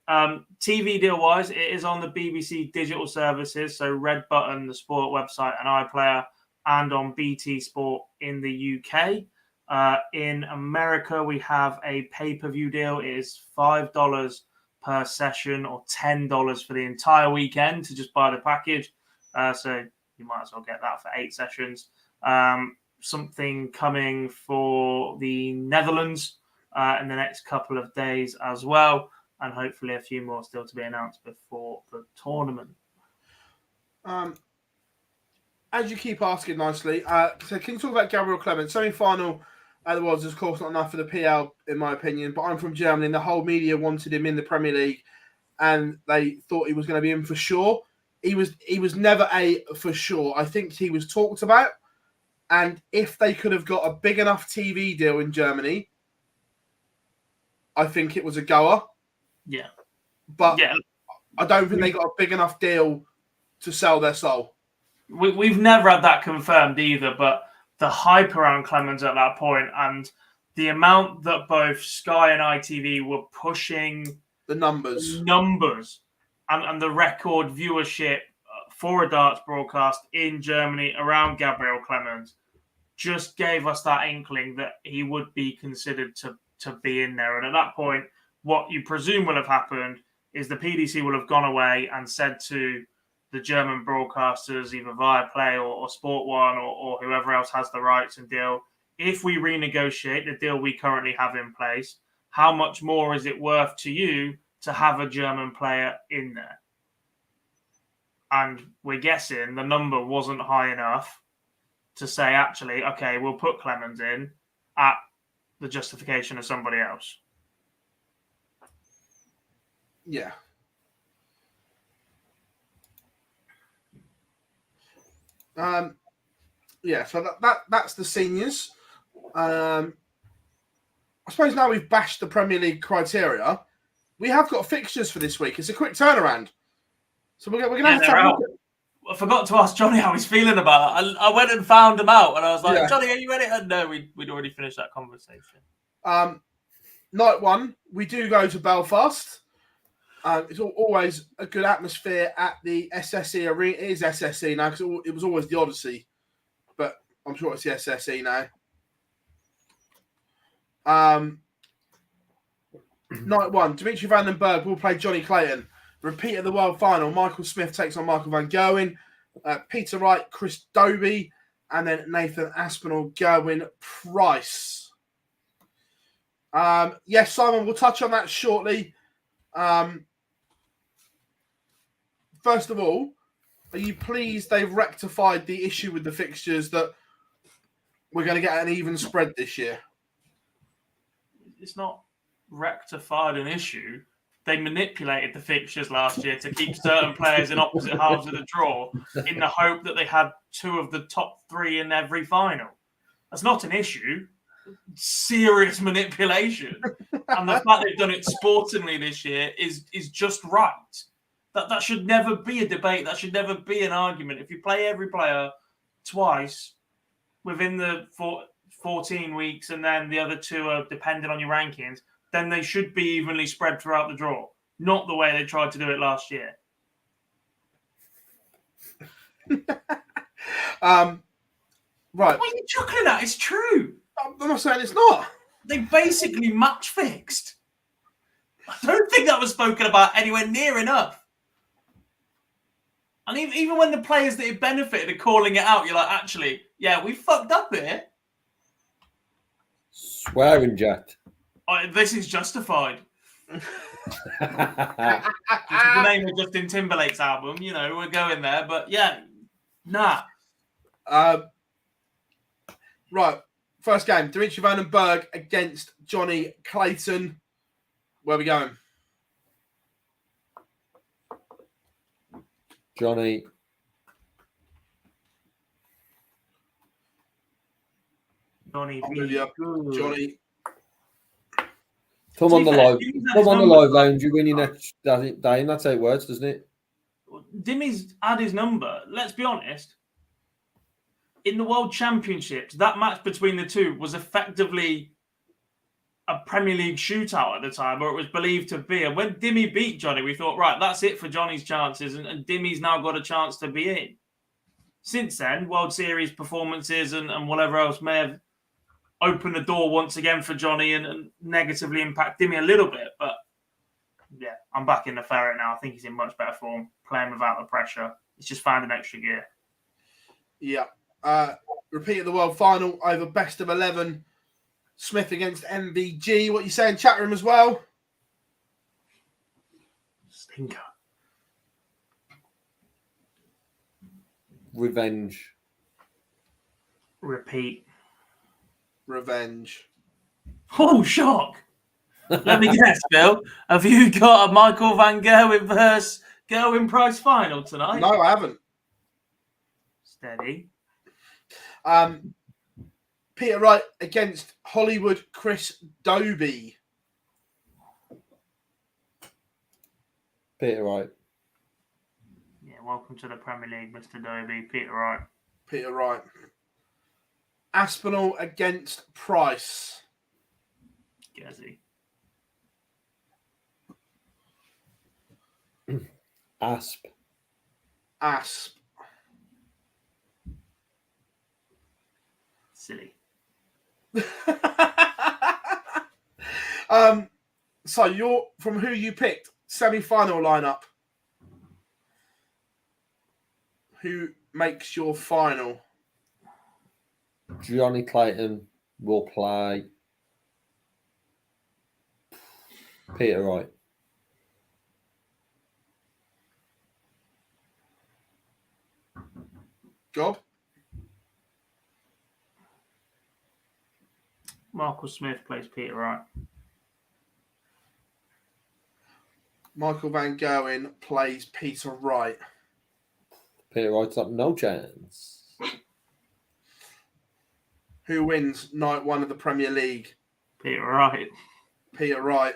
TV deal-wise, it is on the BBC digital services, so Red Button, the sport website, and iPlayer, and on BT Sport in the UK. In America, we have a pay-per-view deal. It is $5 per session or $10 for the entire weekend to just buy the package. So you might as well get that for 8 sessions. Something coming for the Netherlands in the next couple of days as well. And hopefully a few more still to be announced before the tournament. As you keep asking nicely, so can you talk about Gabriel Clemens? Semi-final at the Worlds is, of course, not enough for the PL, in my opinion. But I'm from Germany, and the whole media wanted him in the Premier League, and they thought he was going to be in for sure. He was never a for sure. I think he was talked about, and if they could have got a big enough TV deal in Germany, I think it was a goer. Yeah. But yeah. I don't think they got a big enough deal to sell their soul. We've never had that confirmed either, but the hype around Clemens at that point and the amount that both Sky and ITV were pushing the numbers and the record viewership for a darts broadcast in Germany around Gabriel Clemens just gave us that inkling that he would be considered to be in there. And at that point, what you presume will have happened is the PDC will have gone away and said to the German broadcasters, either Viaplay or Sport One or whoever else has the rights and deal, if we renegotiate the deal we currently have in place, how much more is it worth to you to have a German player in there? And we're guessing the number wasn't high enough to say, actually, okay, we'll put Clemens in at the justification of somebody else. Yeah. So that's the seniors. I suppose now we've bashed the Premier League criteria, we have got fixtures for this week. It's a quick turnaround. So we're going to have to have a look at... I forgot to ask Johnny how he's feeling about it. I went and found him out and I was like, Johnny, are you ready? And no, we'd already finished that conversation. Night one, we do go to Belfast. It's always a good atmosphere at the SSE Arena. It is SSE now because it was always the Odyssey, but I'm sure it's the SSE now. Night one, Dimitri Van den Berg will play Johnny Clayton. Repeat of the World Final, Michael Smith takes on Michael Van Gerwen. Peter Wright, Chris Dobie, and then Nathan Aspinall, Gerwin Price. Yes, Simon, we'll touch on that shortly. First of all, are you pleased they've rectified the issue with the fixtures that we're going to get an even spread this year? It's not rectified an issue. They manipulated the fixtures last year to keep certain players in opposite halves of the draw in the hope that they had 2 of the top 3 in every final. That's not an issue. Serious manipulation. And the fact they've done it sportingly this year is just right. That should never be a debate. That should never be an argument. If you play every player twice within the 14 weeks and then the other 2 are dependent on your rankings, then they should be evenly spread throughout the draw. Not the way they tried to do it last year. Right. What are you chuckling at? It's true. I'm not saying it's not. They basically match fixed. I don't think that was spoken about anywhere near enough. And even when the players that it benefited are calling it out, you're like, actually, yeah, we fucked up here. Swearing, Jack. This is justified. Which is the name of Justin Timberlake's album. You know, we're going there. But yeah, nah. Right. First game, Dimitri Van den Berg against Johnny Clayton. Where are we going? Johnny. Johnny. Come on the live. Come on the live lounge. You win your next day. That's how it works, doesn't it? Dimmy's had his number. Let's be honest. In the World Championships, that match between the two was effectively a Premier League shootout at the time, or it was believed to be. And when Dimmy beat Johnny, we thought, right, that's it for Johnny's chances, and Dimmy's now got a chance to be in. since then, World Series performances and whatever else may have opened the door once again for Johnny and negatively impacted me a little bit. But yeah, I'm back in the Ferret now. I think he's in much better form, playing without the pressure. He's just found an extra gear. Yeah. Repeat of the World Final over best of 11. Smith against MVG. What you saying, chat room as well? Stinker. Revenge. Repeat. Revenge. Oh, shock. Let me guess, Bill. Have you got a Michael Van Gerwen versus Gerwin Price final tonight? No, I haven't. Steady. Peter Wright against Hollywood Chris Dobie. Peter Wright. Yeah, welcome to the Premier League, Mr. Dobie. Peter Wright. Peter Wright. Aspinall against Price. Gazzy. Asp. Asp. Silly. So you're from who you picked semi-final lineup. Who makes your final? Johnny Clayton will play Peter Wright. Gob? Michael Smith plays Peter Wright. Michael Van Gerwen plays Peter Wright. Peter Wright's got no chance. Who wins night one of the Premier League? Peter Wright. Peter Wright.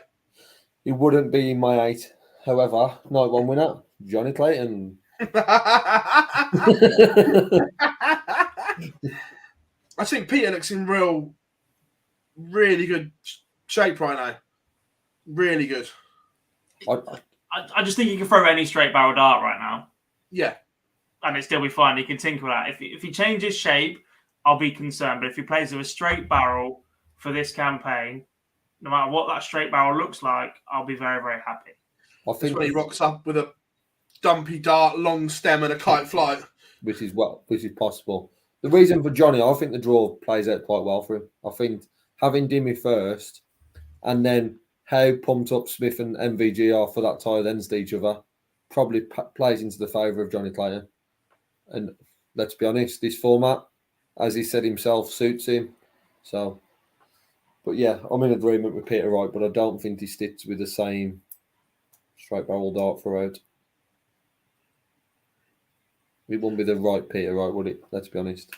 He wouldn't be my 8. However, night one winner, Johnny Clayton. I think Peter looks in really good shape right now. Really good. I just think he can throw any straight barrel dart right now. Yeah. And it still be fine. He can tinker with that. If he changes shape, I'll be concerned. But if he plays with a straight barrel for this campaign, no matter what that straight barrel looks like, I'll be very, very happy. I That's think when he rocks up with a dumpy dart, long stem, and a kite flight. which is possible. The reason for Johnny, I think the draw plays out quite well for him. I think having Dimmy first, and then how pumped up Smith and MVG are for that tie against each other, probably plays into the favour of Johnny Clayton. And let's be honest, this format, as he said himself, suits him. So, but yeah, I'm in agreement with Peter Wright, but I don't think he sticks with the same straight barrel dart throughout. It wouldn't be the right Peter Wright, would it? Let's be honest.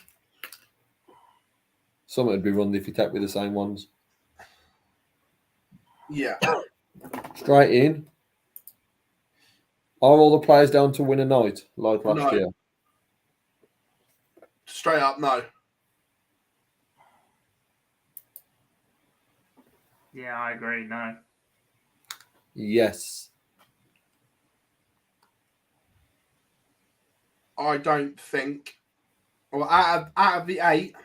Some would be run if you take with the same ones. Yeah. Straight in. Are all the players down to win a night like last No. year? Straight up, no. Yeah, I agree. No. Yes. I don't think. Well, out of the 8,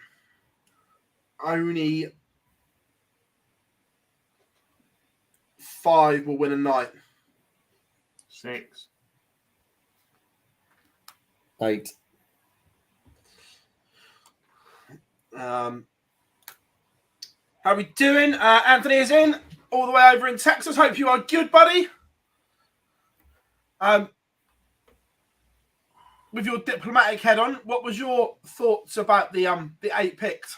only 5 will win a night. 6. 8. How are we doing? Anthony is in all the way over in Texas. Hope you are good, buddy. With your diplomatic head on, what was your thoughts about the 8 picked?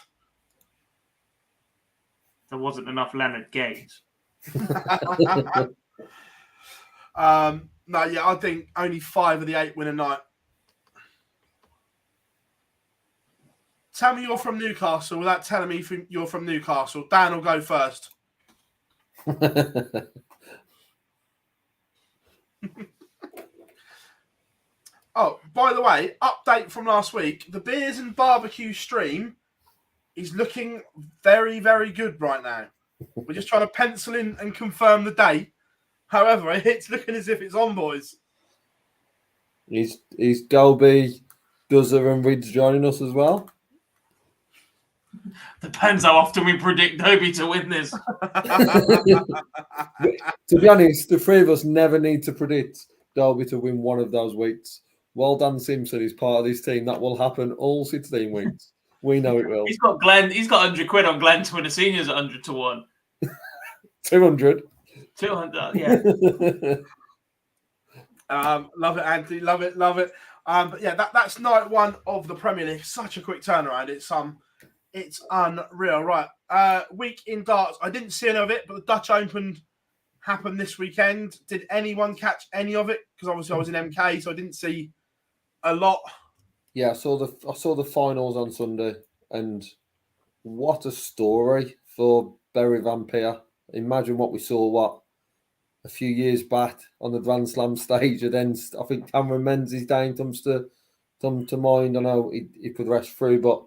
There wasn't enough Leonard Gates. No, yeah, I think only 5 of the 8 win a night. Tell me you're from Newcastle without telling me you're from Newcastle. Dan will go first. Oh, by the way, update from last week. The Beers and Barbecue stream is looking very, very good right now. We're just trying to pencil in and confirm the date. However, it's looking as if it's on, boys. Is Dolby Duzzer and Rids joining us as well. Depends how often we predict Dobie to win this. To be honest, the three of us never need to predict Derby to win one of those weeks. While Dan Simpson is part of this team, that will happen all 16 weeks. We know it will. He's got 100 quid on Glenn to win the seniors at 100 to 1. 200. 200, yeah. Love it, Anthony. Love it. But yeah, that's night one of the Premier League. Such a quick turnaround. It's unreal. Right. Week in darts. I didn't see any of it, but the Dutch Open happened this weekend. Did anyone catch any of it? Because obviously I was in MK, so I didn't see a lot. Yeah, I saw the finals on Sunday, and what a story for Barry Van Peer. Imagine what we saw a few years back on the Grand Slam stage, and then I think Cameron Menzies' name comes to mind. I know he could rest through, but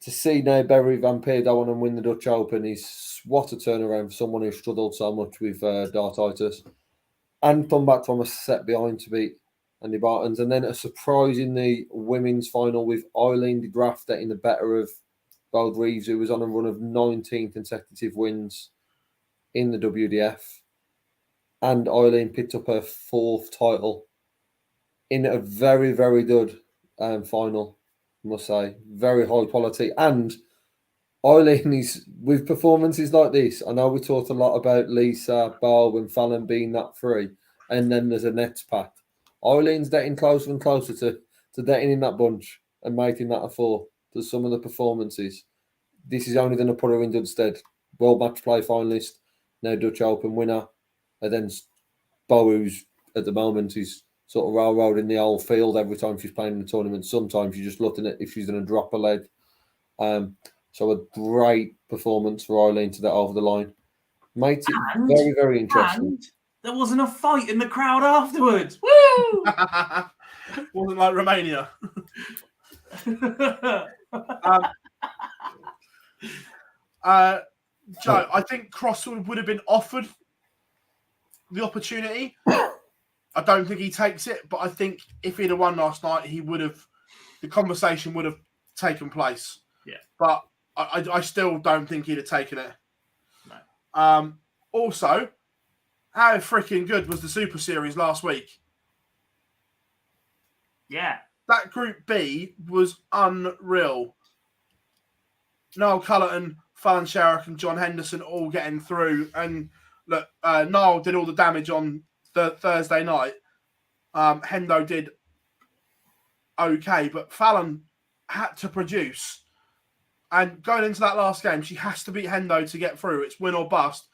to see now Barry Van Peer go on and win the Dutch Open is what a turnaround for someone who struggled so much with dartitis, and come back from a set behind to beat Andy Bartons, and then a surprise in the women's final with Eileen de Graaf getting the better of Bode Reeves, who was on a run of 19 consecutive wins in the WDF. And Eileen picked up her fourth title in a very, very good final, I must say. Very high quality. And Eileen is, with performances like this, I know we talked a lot about Lisa, Bow and Fallon being that three, and then there's a next pack. Eileen's getting closer and closer to getting in that bunch and making that a four to some of the performances. This is only going to put her in good stead. World Match Play finalist, now Dutch Open winner. And then Bo, who's at the moment is sort of railroading the whole field every time she's playing in the tournament. Sometimes you're just looking at if she's going to drop a leg. So a great performance for Eileen to get over the line. Makes it very, very interesting. And there wasn't a fight in the crowd afterwards. Woo! Wasn't like Romania. Joe, I think Crosswood would have been offered the opportunity. I don't think he takes it, but I think if he'd have won last night, the conversation would have taken place. Yeah. But I still don't think he'd have taken it. No. Also, how freaking good was the Super Series last week? Yeah. That Group B was unreal. Niall Cullerton, Fallon Sherrock and John Henderson all getting through. And look, Niall did all the damage on Thursday night. Hendo did okay, but Fallon had to produce. And going into that last game, she has to beat Hendo to get through. It's win or bust.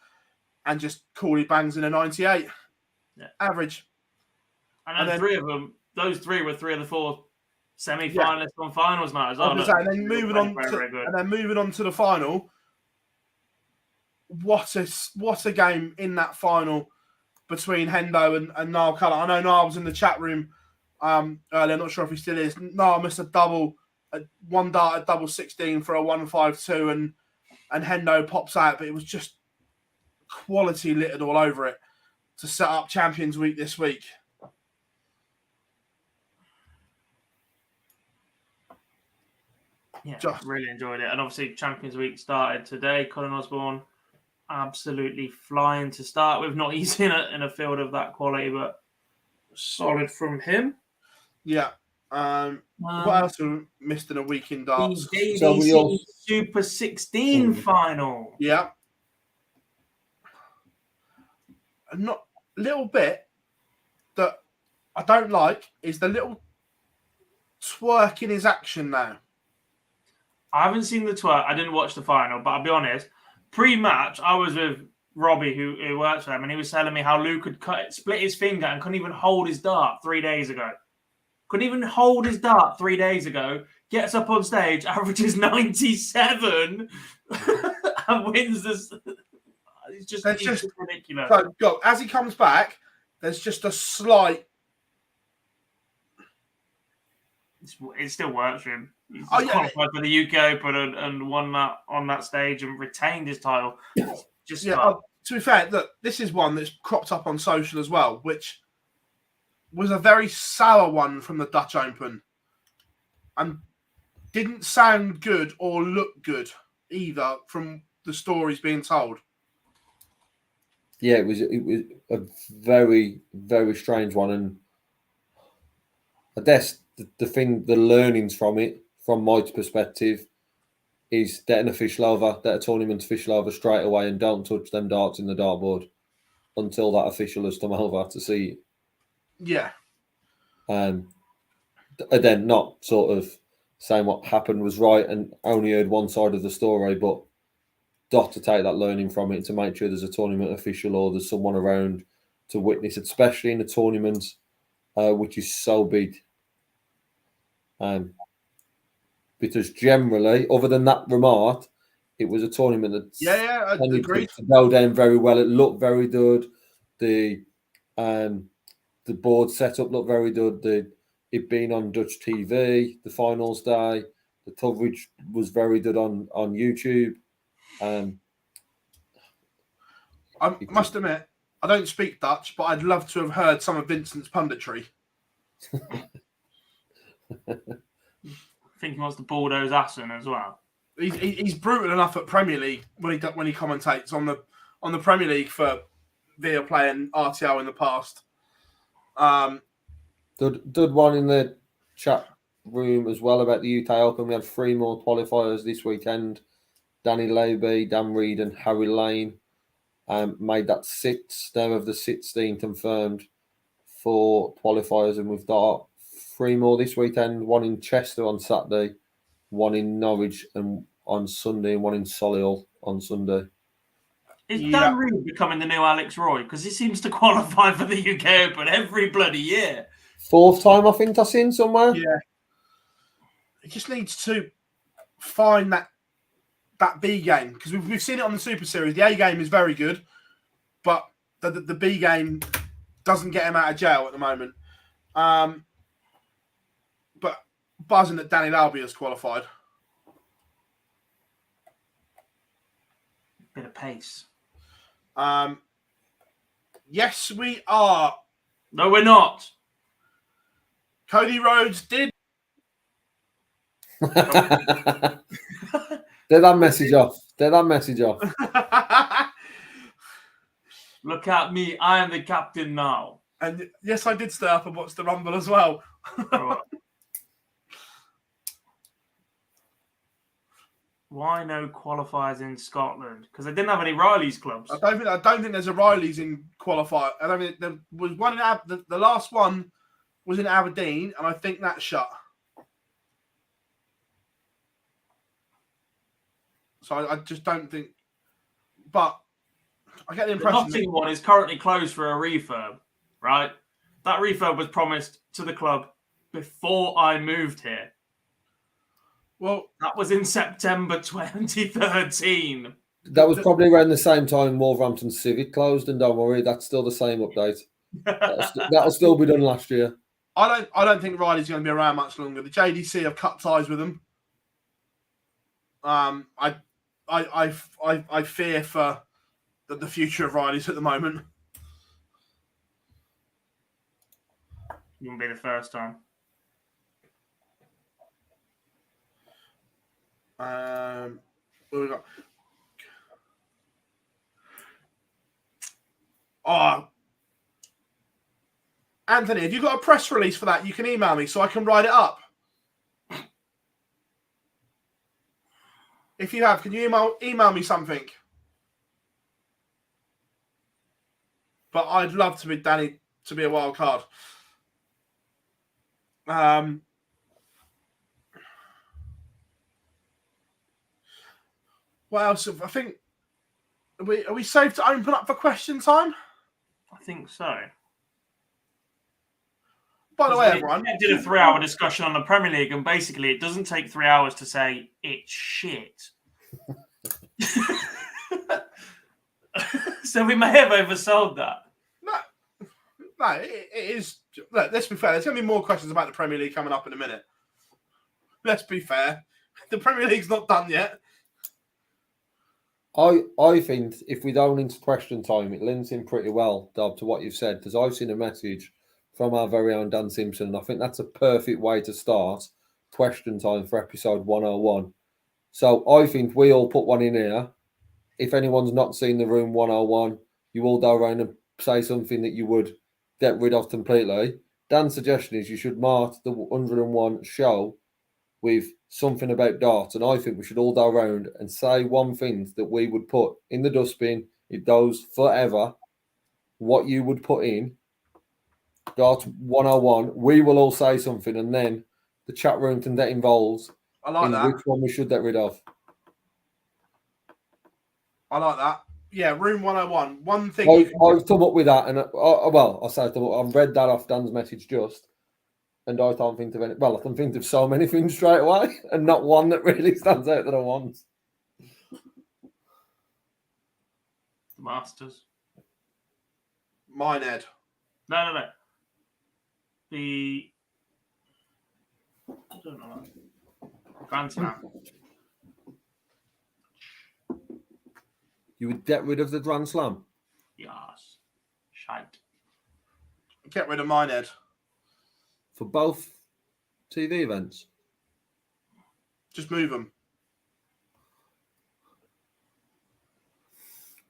And just Corley bangs in a 98. Yeah. Average. And then three of them, those three were three of the four semi-finalists on finals night as well. And then moving on to the final. What a game in that final between Hendo and Niall Cullerton. I know Niall was in the chat room earlier. I'm not sure if he still is. Niall missed one dart at double 16 for a 1-5-2, and Hendo pops out, but it was just quality littered all over it to set up Champions Week this week. Yeah, really enjoyed it. And obviously Champions Week started today. Colin Osborne absolutely flying to start with. Not easy in a field of that quality, but solid from him. Yeah. What else have we missed in a week in darts? The JDC Super 16 final. Yeah. Not a little bit that I don't like is the little twerk in his action now. I haven't seen the twerk. I didn't watch the final, but I'll be honest. Pre-match, I was with Robbie, who works for him, and he was telling me how Luke had split his finger and couldn't even hold his dart 3 days ago. Couldn't even hold his dart 3 days ago. Gets up on stage, averages 97, and wins this. It's just ridiculous. So, go, as he comes back, there's just a slight. It still works for him. He's qualified for the UK Open and won that on that stage and retained his title. To be fair, look, this is one that's cropped up on social as well, which was a very sour one from the Dutch Open. and didn't sound good or look good either from the stories being told. Yeah, it was a very, very strange one, and I guess the learnings from it, from my perspective, is get an official over, get a tournament official over straight away, and don't touch them darts in the dartboard until that official has come over to see it. Yeah. And then not sort of saying what happened was right and only heard one side of the story, but got to take that learning from it to make sure there's a tournament official or there's someone around to witness, especially in a tournament which is so big. Because generally, other than that remark, it was a tournament that I agreed. To go down very well. It looked very good. The board setup looked very good. It being on Dutch TV, the finals day, the coverage was very good on YouTube. I must admit, I don't speak Dutch, but I'd love to have heard some of Vincent's punditry. I think he wants to bulldoze Assen as well. He's brutal enough at Premier League when he commentates on the Premier League for Viaplay and RTL in the past. Did one in the chat room as well about the UK Open. We had 3 more qualifiers this weekend. Danny Lobey, Dan Reed and Harry Lane made that 6. Now of the 16 confirmed for qualifiers, and we've got 3 more this weekend. 1 in Chester on Saturday, 1 in Norwich and on Sunday, and 1 in Solihull on Sunday. Is Dan Reed becoming the new Alex Roy? Because he seems to qualify for the UK Open every bloody year. 4th time, I think I've seen somewhere. Yeah. He just needs to find that B game, because we've seen it on the Super Series. The A game is very good, but the B game doesn't get him out of jail at the moment. But buzzing that Danny Lobey has qualified. Bit of pace. Yes, we are. No, we're not. Cody Rhodes did. Get that message off. Get that message off. Look at me. I am the captain now. And yes, I did stay up and watch the Rumble as well. Why no qualifiers in Scotland? Because they didn't have any Riley's clubs. I don't think there's a Riley's in qualifier. I don't think there was one in the last one was in Aberdeen, and I think that's shut. So I just don't think. But I get the impression. The Nottingham one is currently closed for a refurb, right? That refurb was promised to the club before I moved here. Well, that was in September 2013. That was probably around the same time Wolverhampton Civic closed, and don't worry, that's still the same update. That'll still be done last year. I don't think Riley's going to be around much longer. The JDC have cut ties with him. I fear for the future of Riley's at the moment. Wouldn't be the first time. What we got? Oh, Anthony, have you got a press release for that? You can email me so I can write it up. If you have, can you email me something? But I'd love to be Danny to be a wild card. What else? I think are we safe to open up for question time? I think so. By the way, everyone, I did a 3-hour discussion on the Premier League, and basically, it doesn't take 3 hours to say it's shit. So we may have oversold that. No, it is. Look, let's be fair. There's going to be more questions about the Premier League coming up in a minute. Let's be fair. The Premier League's not done yet. I think if we go into question time, it links in pretty well, Dob, to what you've said, because I've seen a message from our very own Dan Simpson, and I think that's a perfect way to start question time for episode 101. So I think we all put one in here. If anyone's not seen the room 101, you all go around and say something that you would get rid of completely. Dan's suggestion is you should mark the 101 show with something about darts, and I think we should all go around and say one thing that we would put in the dustbin. It goes forever. What you would put in Darts 101. We will all say something, and then the chat room can get involved I like in that. which one we should get rid of. I like that. Yeah, room 101. One thing. I've come up with that, and I say I've read that off Dan's message just, and I can't think of any. Well, I can think of so many things straight away, and not one that really stands out that I want. The Masters. Mine, Ed. No. I don't know. Grand Slam. You would get rid of the Grand Slam? Yes. Shite. Get rid of mine, Ed. For both TV events? Just move them.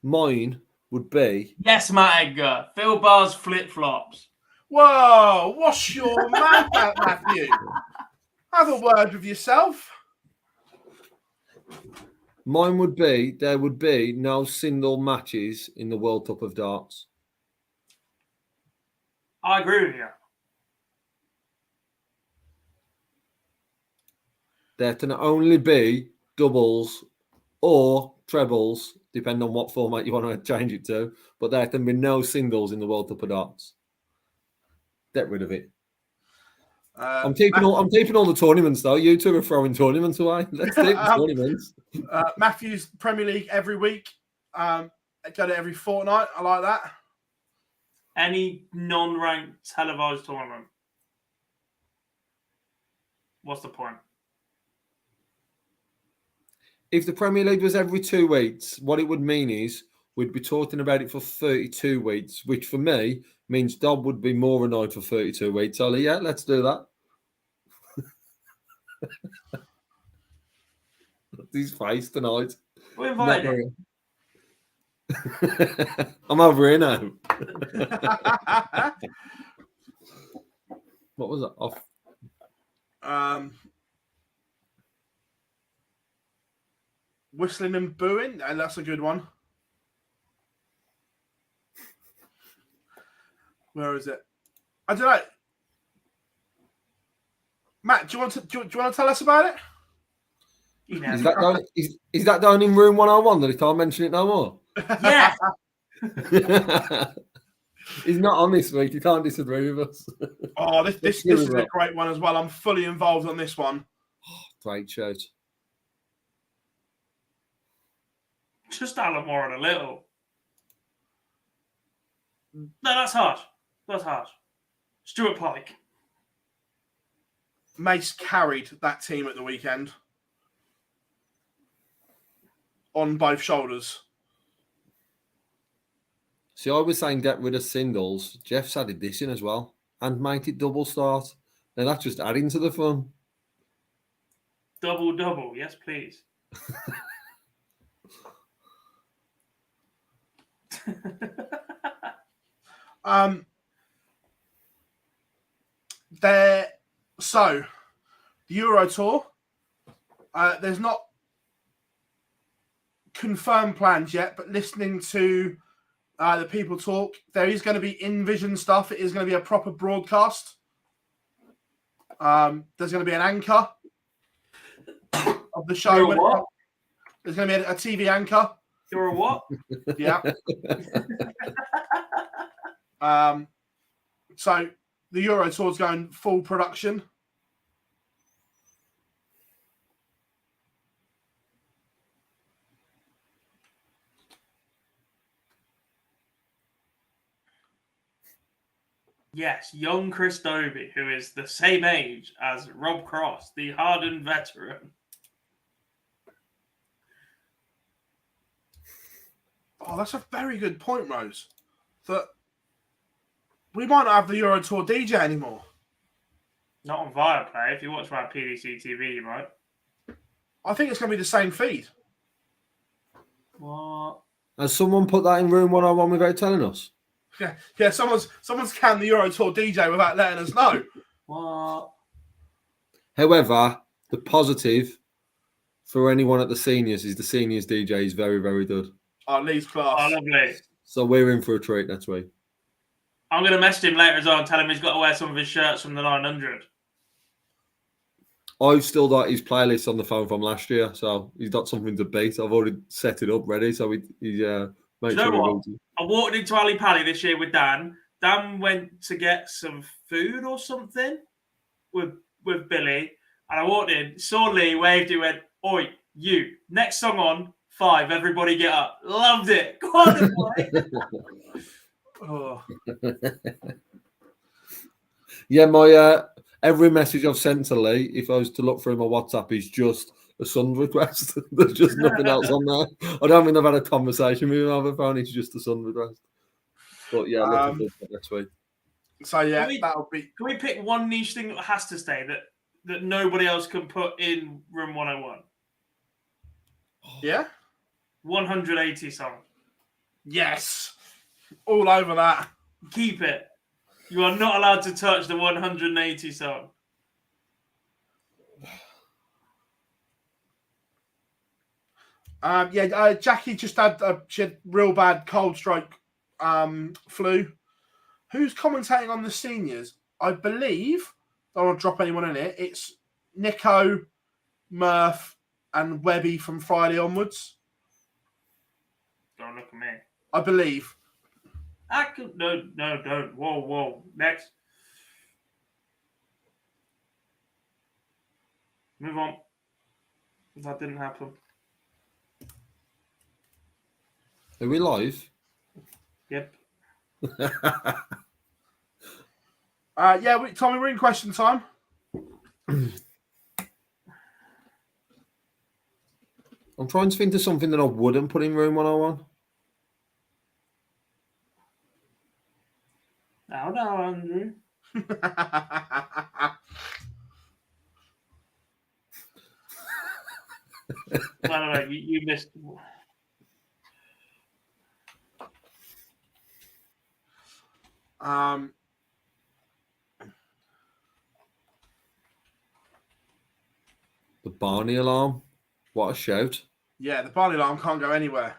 Mine would be... Yes, Matt Edgar. Phil Barr's flip-flops. Whoa, what's your mouth out, Matthew? Have a word with yourself. Mine would be, there would be no single matches in the World Cup of Darts. I agree with you. There can only be doubles or trebles, depending on what format you want to change it to, but there can be no singles in the World Cup of Darts. Get rid of it. I'm keeping all the tournaments though. You two are throwing tournaments away. Let's take the tournaments. Matthew's Premier League every week. Got it every fortnight. I like that. Any non-ranked televised tournament. What's the point? If the Premier League was every 2 weeks, what it would mean is we'd be talking about it for 32 weeks, which for me means Dob would be more annoyed for 32 weeks. Ollie, yeah, let's do that. His face tonight. We're invited. I'm over here now. What was it? Off. Whistling and booing, and that's a good one. Where is it? I don't know. Matt, do you want to tell us about it? Is that down in room 101 that he can't mention it no more? Yeah. He's not on this week. He can't disagree with us. Oh, this is a great one as well. I'm fully involved on this one. Great shout. Just Alan Warren a little. No, that's harsh. That's harsh. Stuart Pike. Mace carried that team at the weekend. On both shoulders. See, I was saying get rid of singles. Jeff's added this in as well. And make it double start. Now that's just adding to the fun. Double. Yes, please. So the Euro Tour, there's not confirmed plans yet, but listening to the people talk, there is going to be in-vision stuff. It is going to be a proper broadcast. There's going to be an anchor of the show. You're a what? There's going to be a TV anchor. You're a what? Yeah. So the Euro Tour's going full production. Yes, young Chris Dobie, who is the same age as Rob Cross, the hardened veteran. Oh, that's a very good point, Rose. That we might not have the Euro Tour DJ anymore. Not on Viaplay. If you watch my PDC TV, you might. I think it's going to be the same feed. What? Has someone put that in room 101 without telling us? Yeah. Someone's canned the Euro Tour DJ without letting us know. What? However, the positive for anyone at the seniors is the seniors DJ is very, very good. Oh, Lee's class. Oh, lovely. So we're in for a treat next week. I'm going to message him later as well and tell him he's got to wear some of his shirts from the 900. I've still got his playlist on the phone from last year, so he's got something to beat. I've already set it up ready, so he makes Do you know sure what? I walked into Ali Pally this year with Dan. Dan went to get some food or something with Billy, and I walked in, saw Lee, waved, he went, "Oi, you, next song on, 5, everybody get up." Loved it. Go on, boy. Oh. Yeah, my every message I've sent to Lee, if I was to look through my WhatsApp, is just a Sun request. There's just nothing else on there. I don't think I've had a conversation with him over the phone. It's just a Sun request. But yeah, looking forward to next week. So yeah, Can that'll be. Can we pick one niche thing that has to stay that nobody else can put in Room 101? Yeah. 180 song. Yes. All over that. Keep it. You are not allowed to touch the 180 song. Jackie just had she had real bad cold stroke, flu. Who's commentating on the seniors? I believe, I don't want to drop anyone in it. It's Nico, Murph, and Webby from Friday onwards. Don't look at me. I believe. No, don't. Whoa. Next. Move on. That didn't happen. Are we live? Yep. Tommy, we're in question time. I'm trying to think of something that I wouldn't put in room 101. No, Andrew. No, you missed. The Barney alarm. What a shout. Yeah, the Barney alarm can't go anywhere.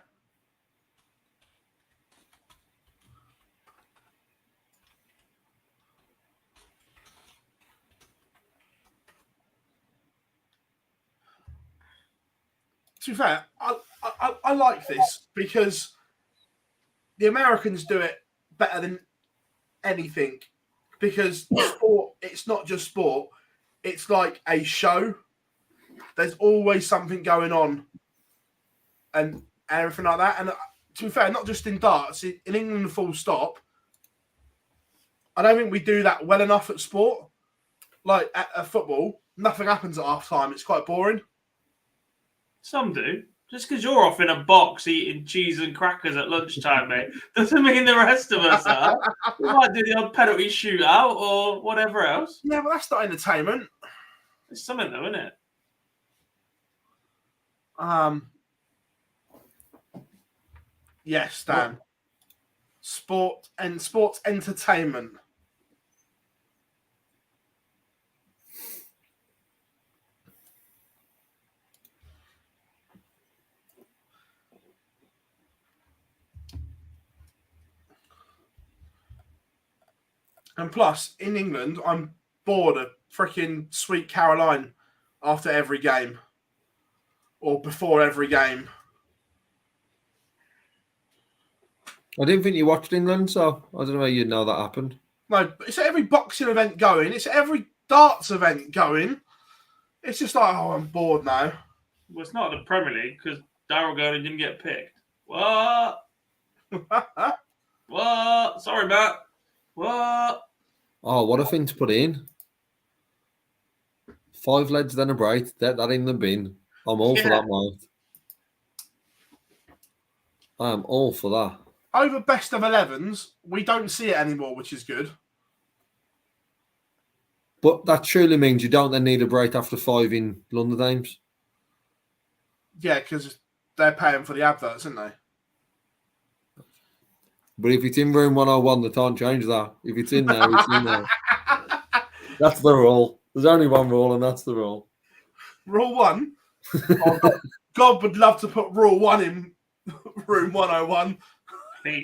To be fair, I like this because the Americans do it better than anything. Because sport, it's not just sport; it's like a show. There's always something going on, and everything like that. And to be fair, not just in darts, in England, full stop. I don't think we do that well enough at sport. Like at football, nothing happens at half time. It's quite boring. Some do. Just because you're off in a box eating cheese and crackers at lunchtime, mate, doesn't mean the rest of us are. We might do the odd penalty shootout or whatever else. Yeah, but that's not entertainment. It's something though, isn't it? Yes, Dan. Sport and sports entertainment. And plus, in England, I'm bored of freaking Sweet Caroline after every game or before every game. I didn't think you watched England, so I don't know how you'd know that happened. No, it's every boxing event going. It's every darts event going. It's just like, oh, I'm bored now. Well, it's not the Premier League because Daryl Gurney didn't get picked. What? What? Sorry, Matt. What? Oh, what a thing to put in. 5 legs, then a break. That in the bin. I'm all for that, mate. I am all for that. Over best of 11s, we don't see it anymore, which is good. But that surely means you don't then need a break after 5 in London Games. Yeah, because they're paying for the adverts, aren't they? But if it's in room 101, they can't change that. If it's in there, it's in there. That's the rule. There's only one rule, and that's the rule. Rule 1. Oh, God would love to put Rule 1 in room 101. Please.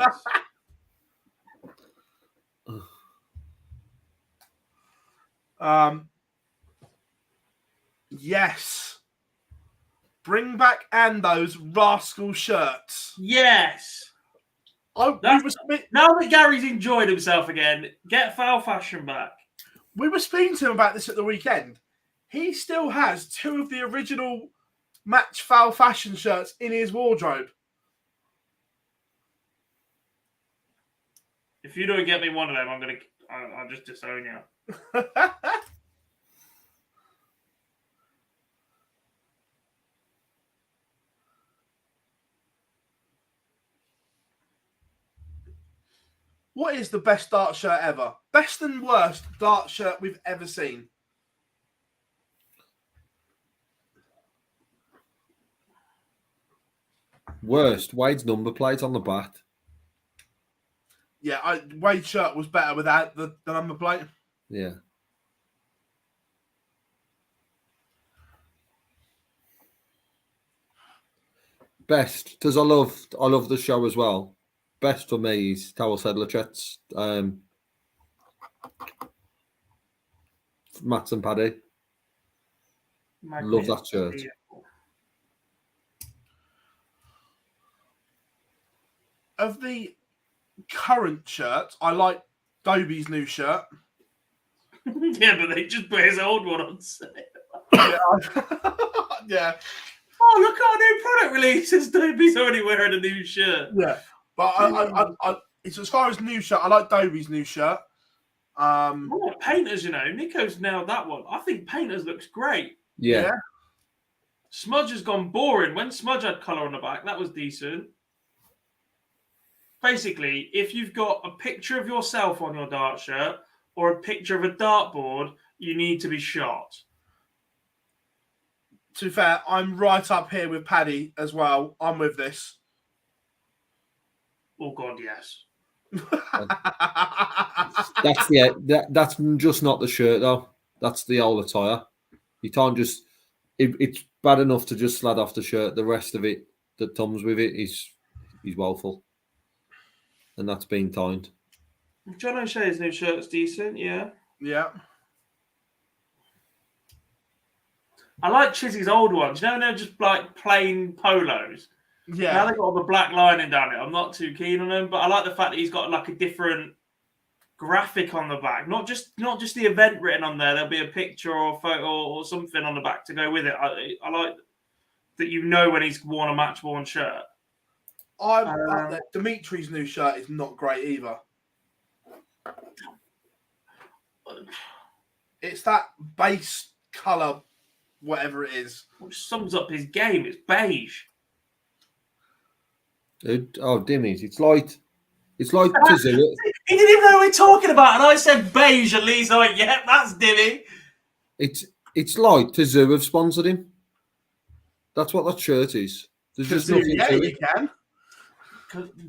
Yes. Bring back Ando's rascal shirts. Yes. Now that Gary's enjoyed himself again, get Foul Fashion back. We were speaking to him about this at the weekend. He still has 2 of the original match Foul Fashion shirts in his wardrobe. If you don't get me one of them, I'll just disown you. What is the best dart shirt ever? Best and worst dart shirt we've ever seen. Worst, Wade's number plate on the back. Yeah, Wade's shirt was better without the number plate. Yeah. Best, because I love the show as well. Best for me is Towel Sedlachet's Mats and Paddy. Love that shirt. Of the current shirts, I like Dobie's new shirt. Yeah, but they just put his old one on sale. Yeah. Oh, look at our new product releases. Dobie's already wearing a new shirt. Yeah. But it's as far as new shirt, I like Dobie's new shirt. I like Painters, Nico's nailed that one. I think Painters looks great. Yeah. Smudge has gone boring. When Smudge had colour on the back, that was decent. Basically, if you've got a picture of yourself on your dart shirt or a picture of a dartboard, you need to be shot. To be fair, I'm right up here with Paddy as well. I'm with this. Oh, God, yes. That's just not the shirt, though. That's the whole attire. You can't just... It's bad enough to just slide off the shirt. The rest of it that comes with it is woeful. And that's been timed. John O'Shea's new shirt's decent, yeah. Yeah. I like Chizzy's old ones. They're just like plain polos. Yeah. Now they've got all the black lining down it. I'm not too keen on them, but I like the fact that he's got like a different graphic on the back. Not just the event written on there. There'll be a picture or a photo or something on the back to go with it. I like that when he's worn a match-worn shirt. Dimitri's new shirt is not great either. It's that base colour, whatever it is. Which sums up his game. It's beige. Dimmies. It's like Tazoo. He didn't even know what we're talking about, and I said beige, and Lee's like, "Yep, that's Dimmy." It's like Tazoo have sponsored him. That's what that shirt is. There's just nothing to it. Can.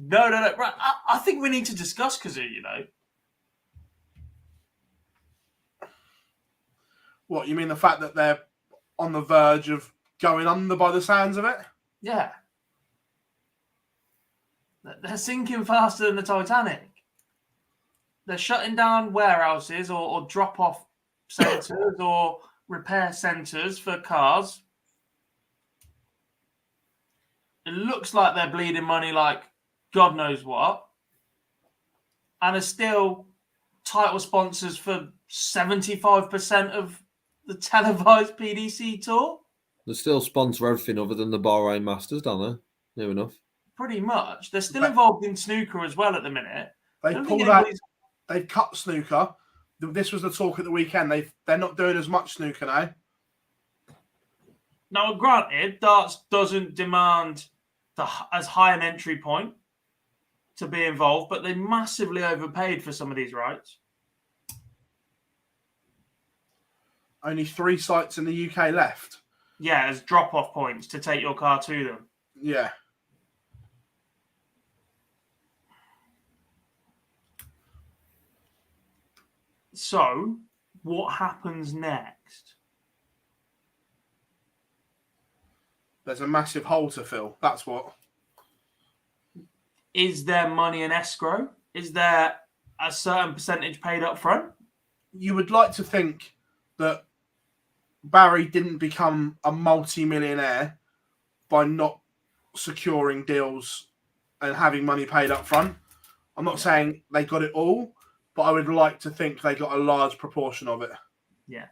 No. Right, I think we need to discuss Kazoo. What, you mean the fact that they're on the verge of going under by the sounds of it? Yeah. They're sinking faster than the Titanic. They're shutting down warehouses or drop-off centres or repair centres for cars. It looks like they're bleeding money like God knows what. And are still title sponsors for 75% of the televised PDC tour. They still sponsor everything other than the Bahrain Masters, don't they? Near enough. Pretty much. They're still involved in snooker as well at the minute. They've cut snooker. This was the talk at the weekend. They're not doing as much snooker now. Now, granted, darts doesn't demand as high an entry point to be involved, but they massively overpaid for some of these rights. Only 3 sites in the UK left. Yeah, as drop-off points to take your car to them. Yeah. So, what happens next? There's a massive hole to fill. That's what. Is there money in escrow? Is there a certain percentage paid up front? You would like to think that Barry didn't become a multi-millionaire by not securing deals and having money paid up front. I'm not saying they got it all, but I would like to think they got a large proportion of it. Yeah.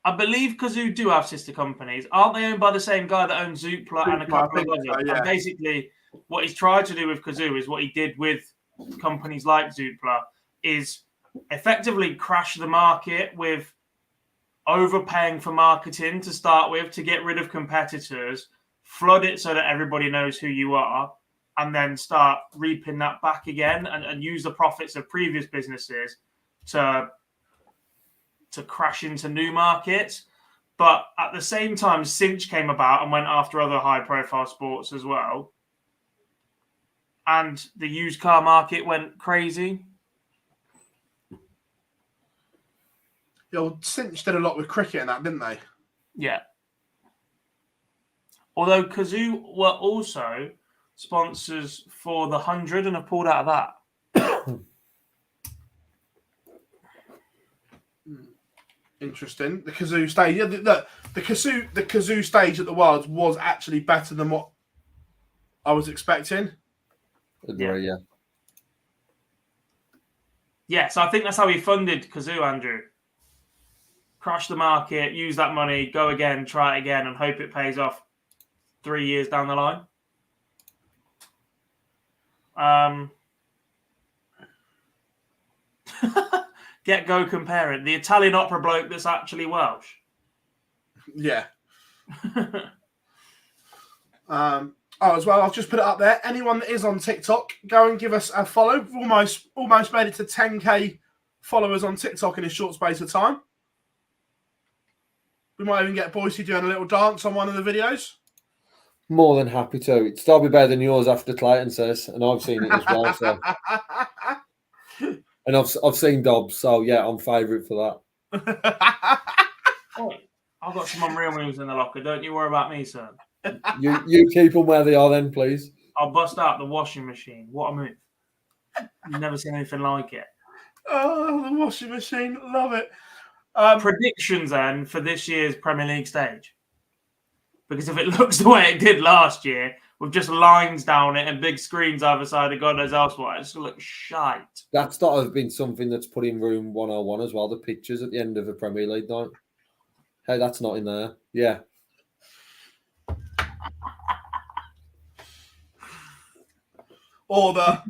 I believe Kazoo do have sister companies. Aren't they owned by the same guy that owns Zoopla and a couple of others? So, yeah. And basically, what he's tried to do with Kazoo is what he did with companies like Zoopla, is effectively crash the market with overpaying for marketing to start with to get rid of competitors, flood it so that everybody knows who you are, and then start reaping that back again and use the profits of previous businesses to crash into new markets. But at the same time, Cinch came about and went after other high-profile sports as well. And the used car market went crazy. Yeah, well, Cinch did a lot with cricket and that, didn't they? Yeah. Although Kazoo were also sponsors for the 100 and have pulled out of that. Interesting. The Kazoo stage. Yeah, the Kazoo stage at the Wilds was actually better than what I was expecting. Agree, yeah. Yeah, so I think that's how he funded Kazoo, Andrew. Crash the market, use that money, go again, try it again, and hope it pays off 3 years down the line. Get Go comparing. The Italian opera bloke that's actually Welsh. Yeah. As well, I've just put it up there. Anyone that is on TikTok, go and give us a follow. We've almost made it to 10k followers on TikTok in a short space of time. We might even get Boise doing a little dance on one of the videos. More than happy to. It's still be better than yours after Clayton says, and I've seen it as well. So. And I've seen Dobbs, so yeah, I'm favourite for that. Oh, I've got some unreal moves in the locker. Don't you worry about me, sir. You keep them where they are then, please. I'll bust out the washing machine. What a move. You've never seen anything like it. Oh, the washing machine. Love it. Predictions then for this year's Premier League stage. Because if it looks the way it did last year, with just lines down it and big screens either side of God knows elsewhere, it's going to look shite. That's got to have been something that's put in room 101 as well, the pictures at the end of a Premier League night. Hey, that's not in there. Yeah. Or the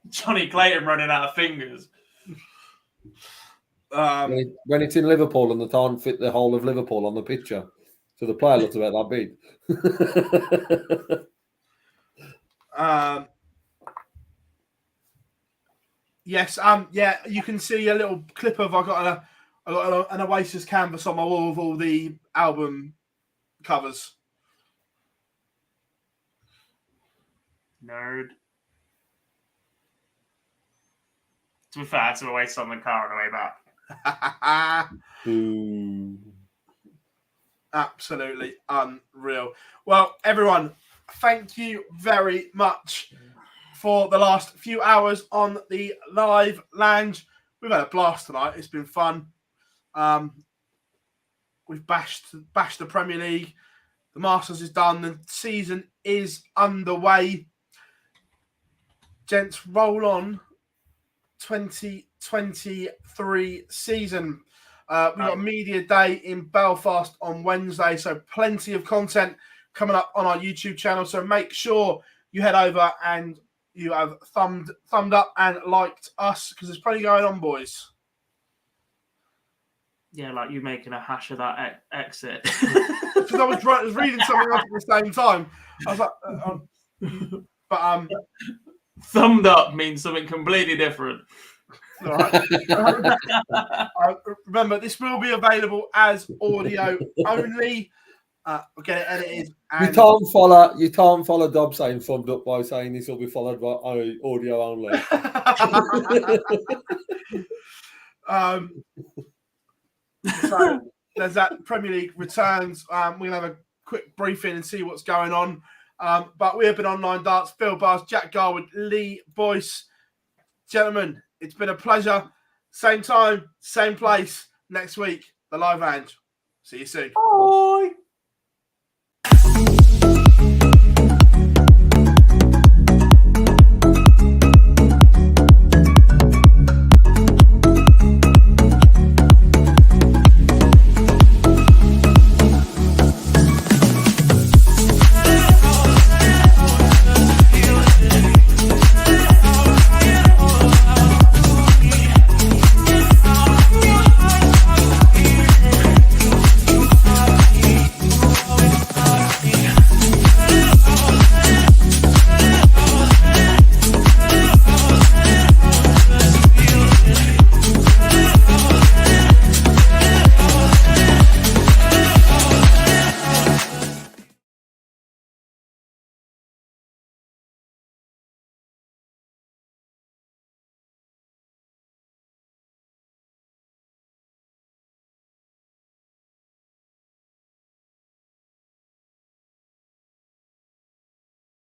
Johnny Clayton running out of fingers. When it's in Liverpool and they can't fit the whole of Liverpool on the picture. So the player looks about that big. Yes, yeah, you can see a little clip of I got an Oasis canvas on my wall of all the album covers. Nerd. To be fair, I had to Oasis on the car on the way back. Absolutely unreal. Well, everyone, thank you very much for the last few hours on the live lounge. We've had a blast tonight. It's been fun. We've bashed the Premier League. The Masters is done. The season is underway. Gents, roll on 2023 season. We've got a media day in Belfast on Wednesday, so plenty of content coming up on our YouTube channel. So make sure you head over and you have thumbed up and liked us because there's plenty going on, boys. Yeah, like you making a hash of that exit. Because I was reading something else at the same time. I was like, thumbed up means something completely different. All right. Remember, this will be available as audio only. We'll get it edited. You can't follow Dob saying thumbed up by saying this will be followed by audio only. So there's that Premier League returns. We'll have a quick briefing and see what's going on. But we have been Online Darts. Phil Bars, Jack Garwood, Lee Boyce. Gentlemen, it's been a pleasure. Same time, same place next week. The Live Hand. See you soon. Bye.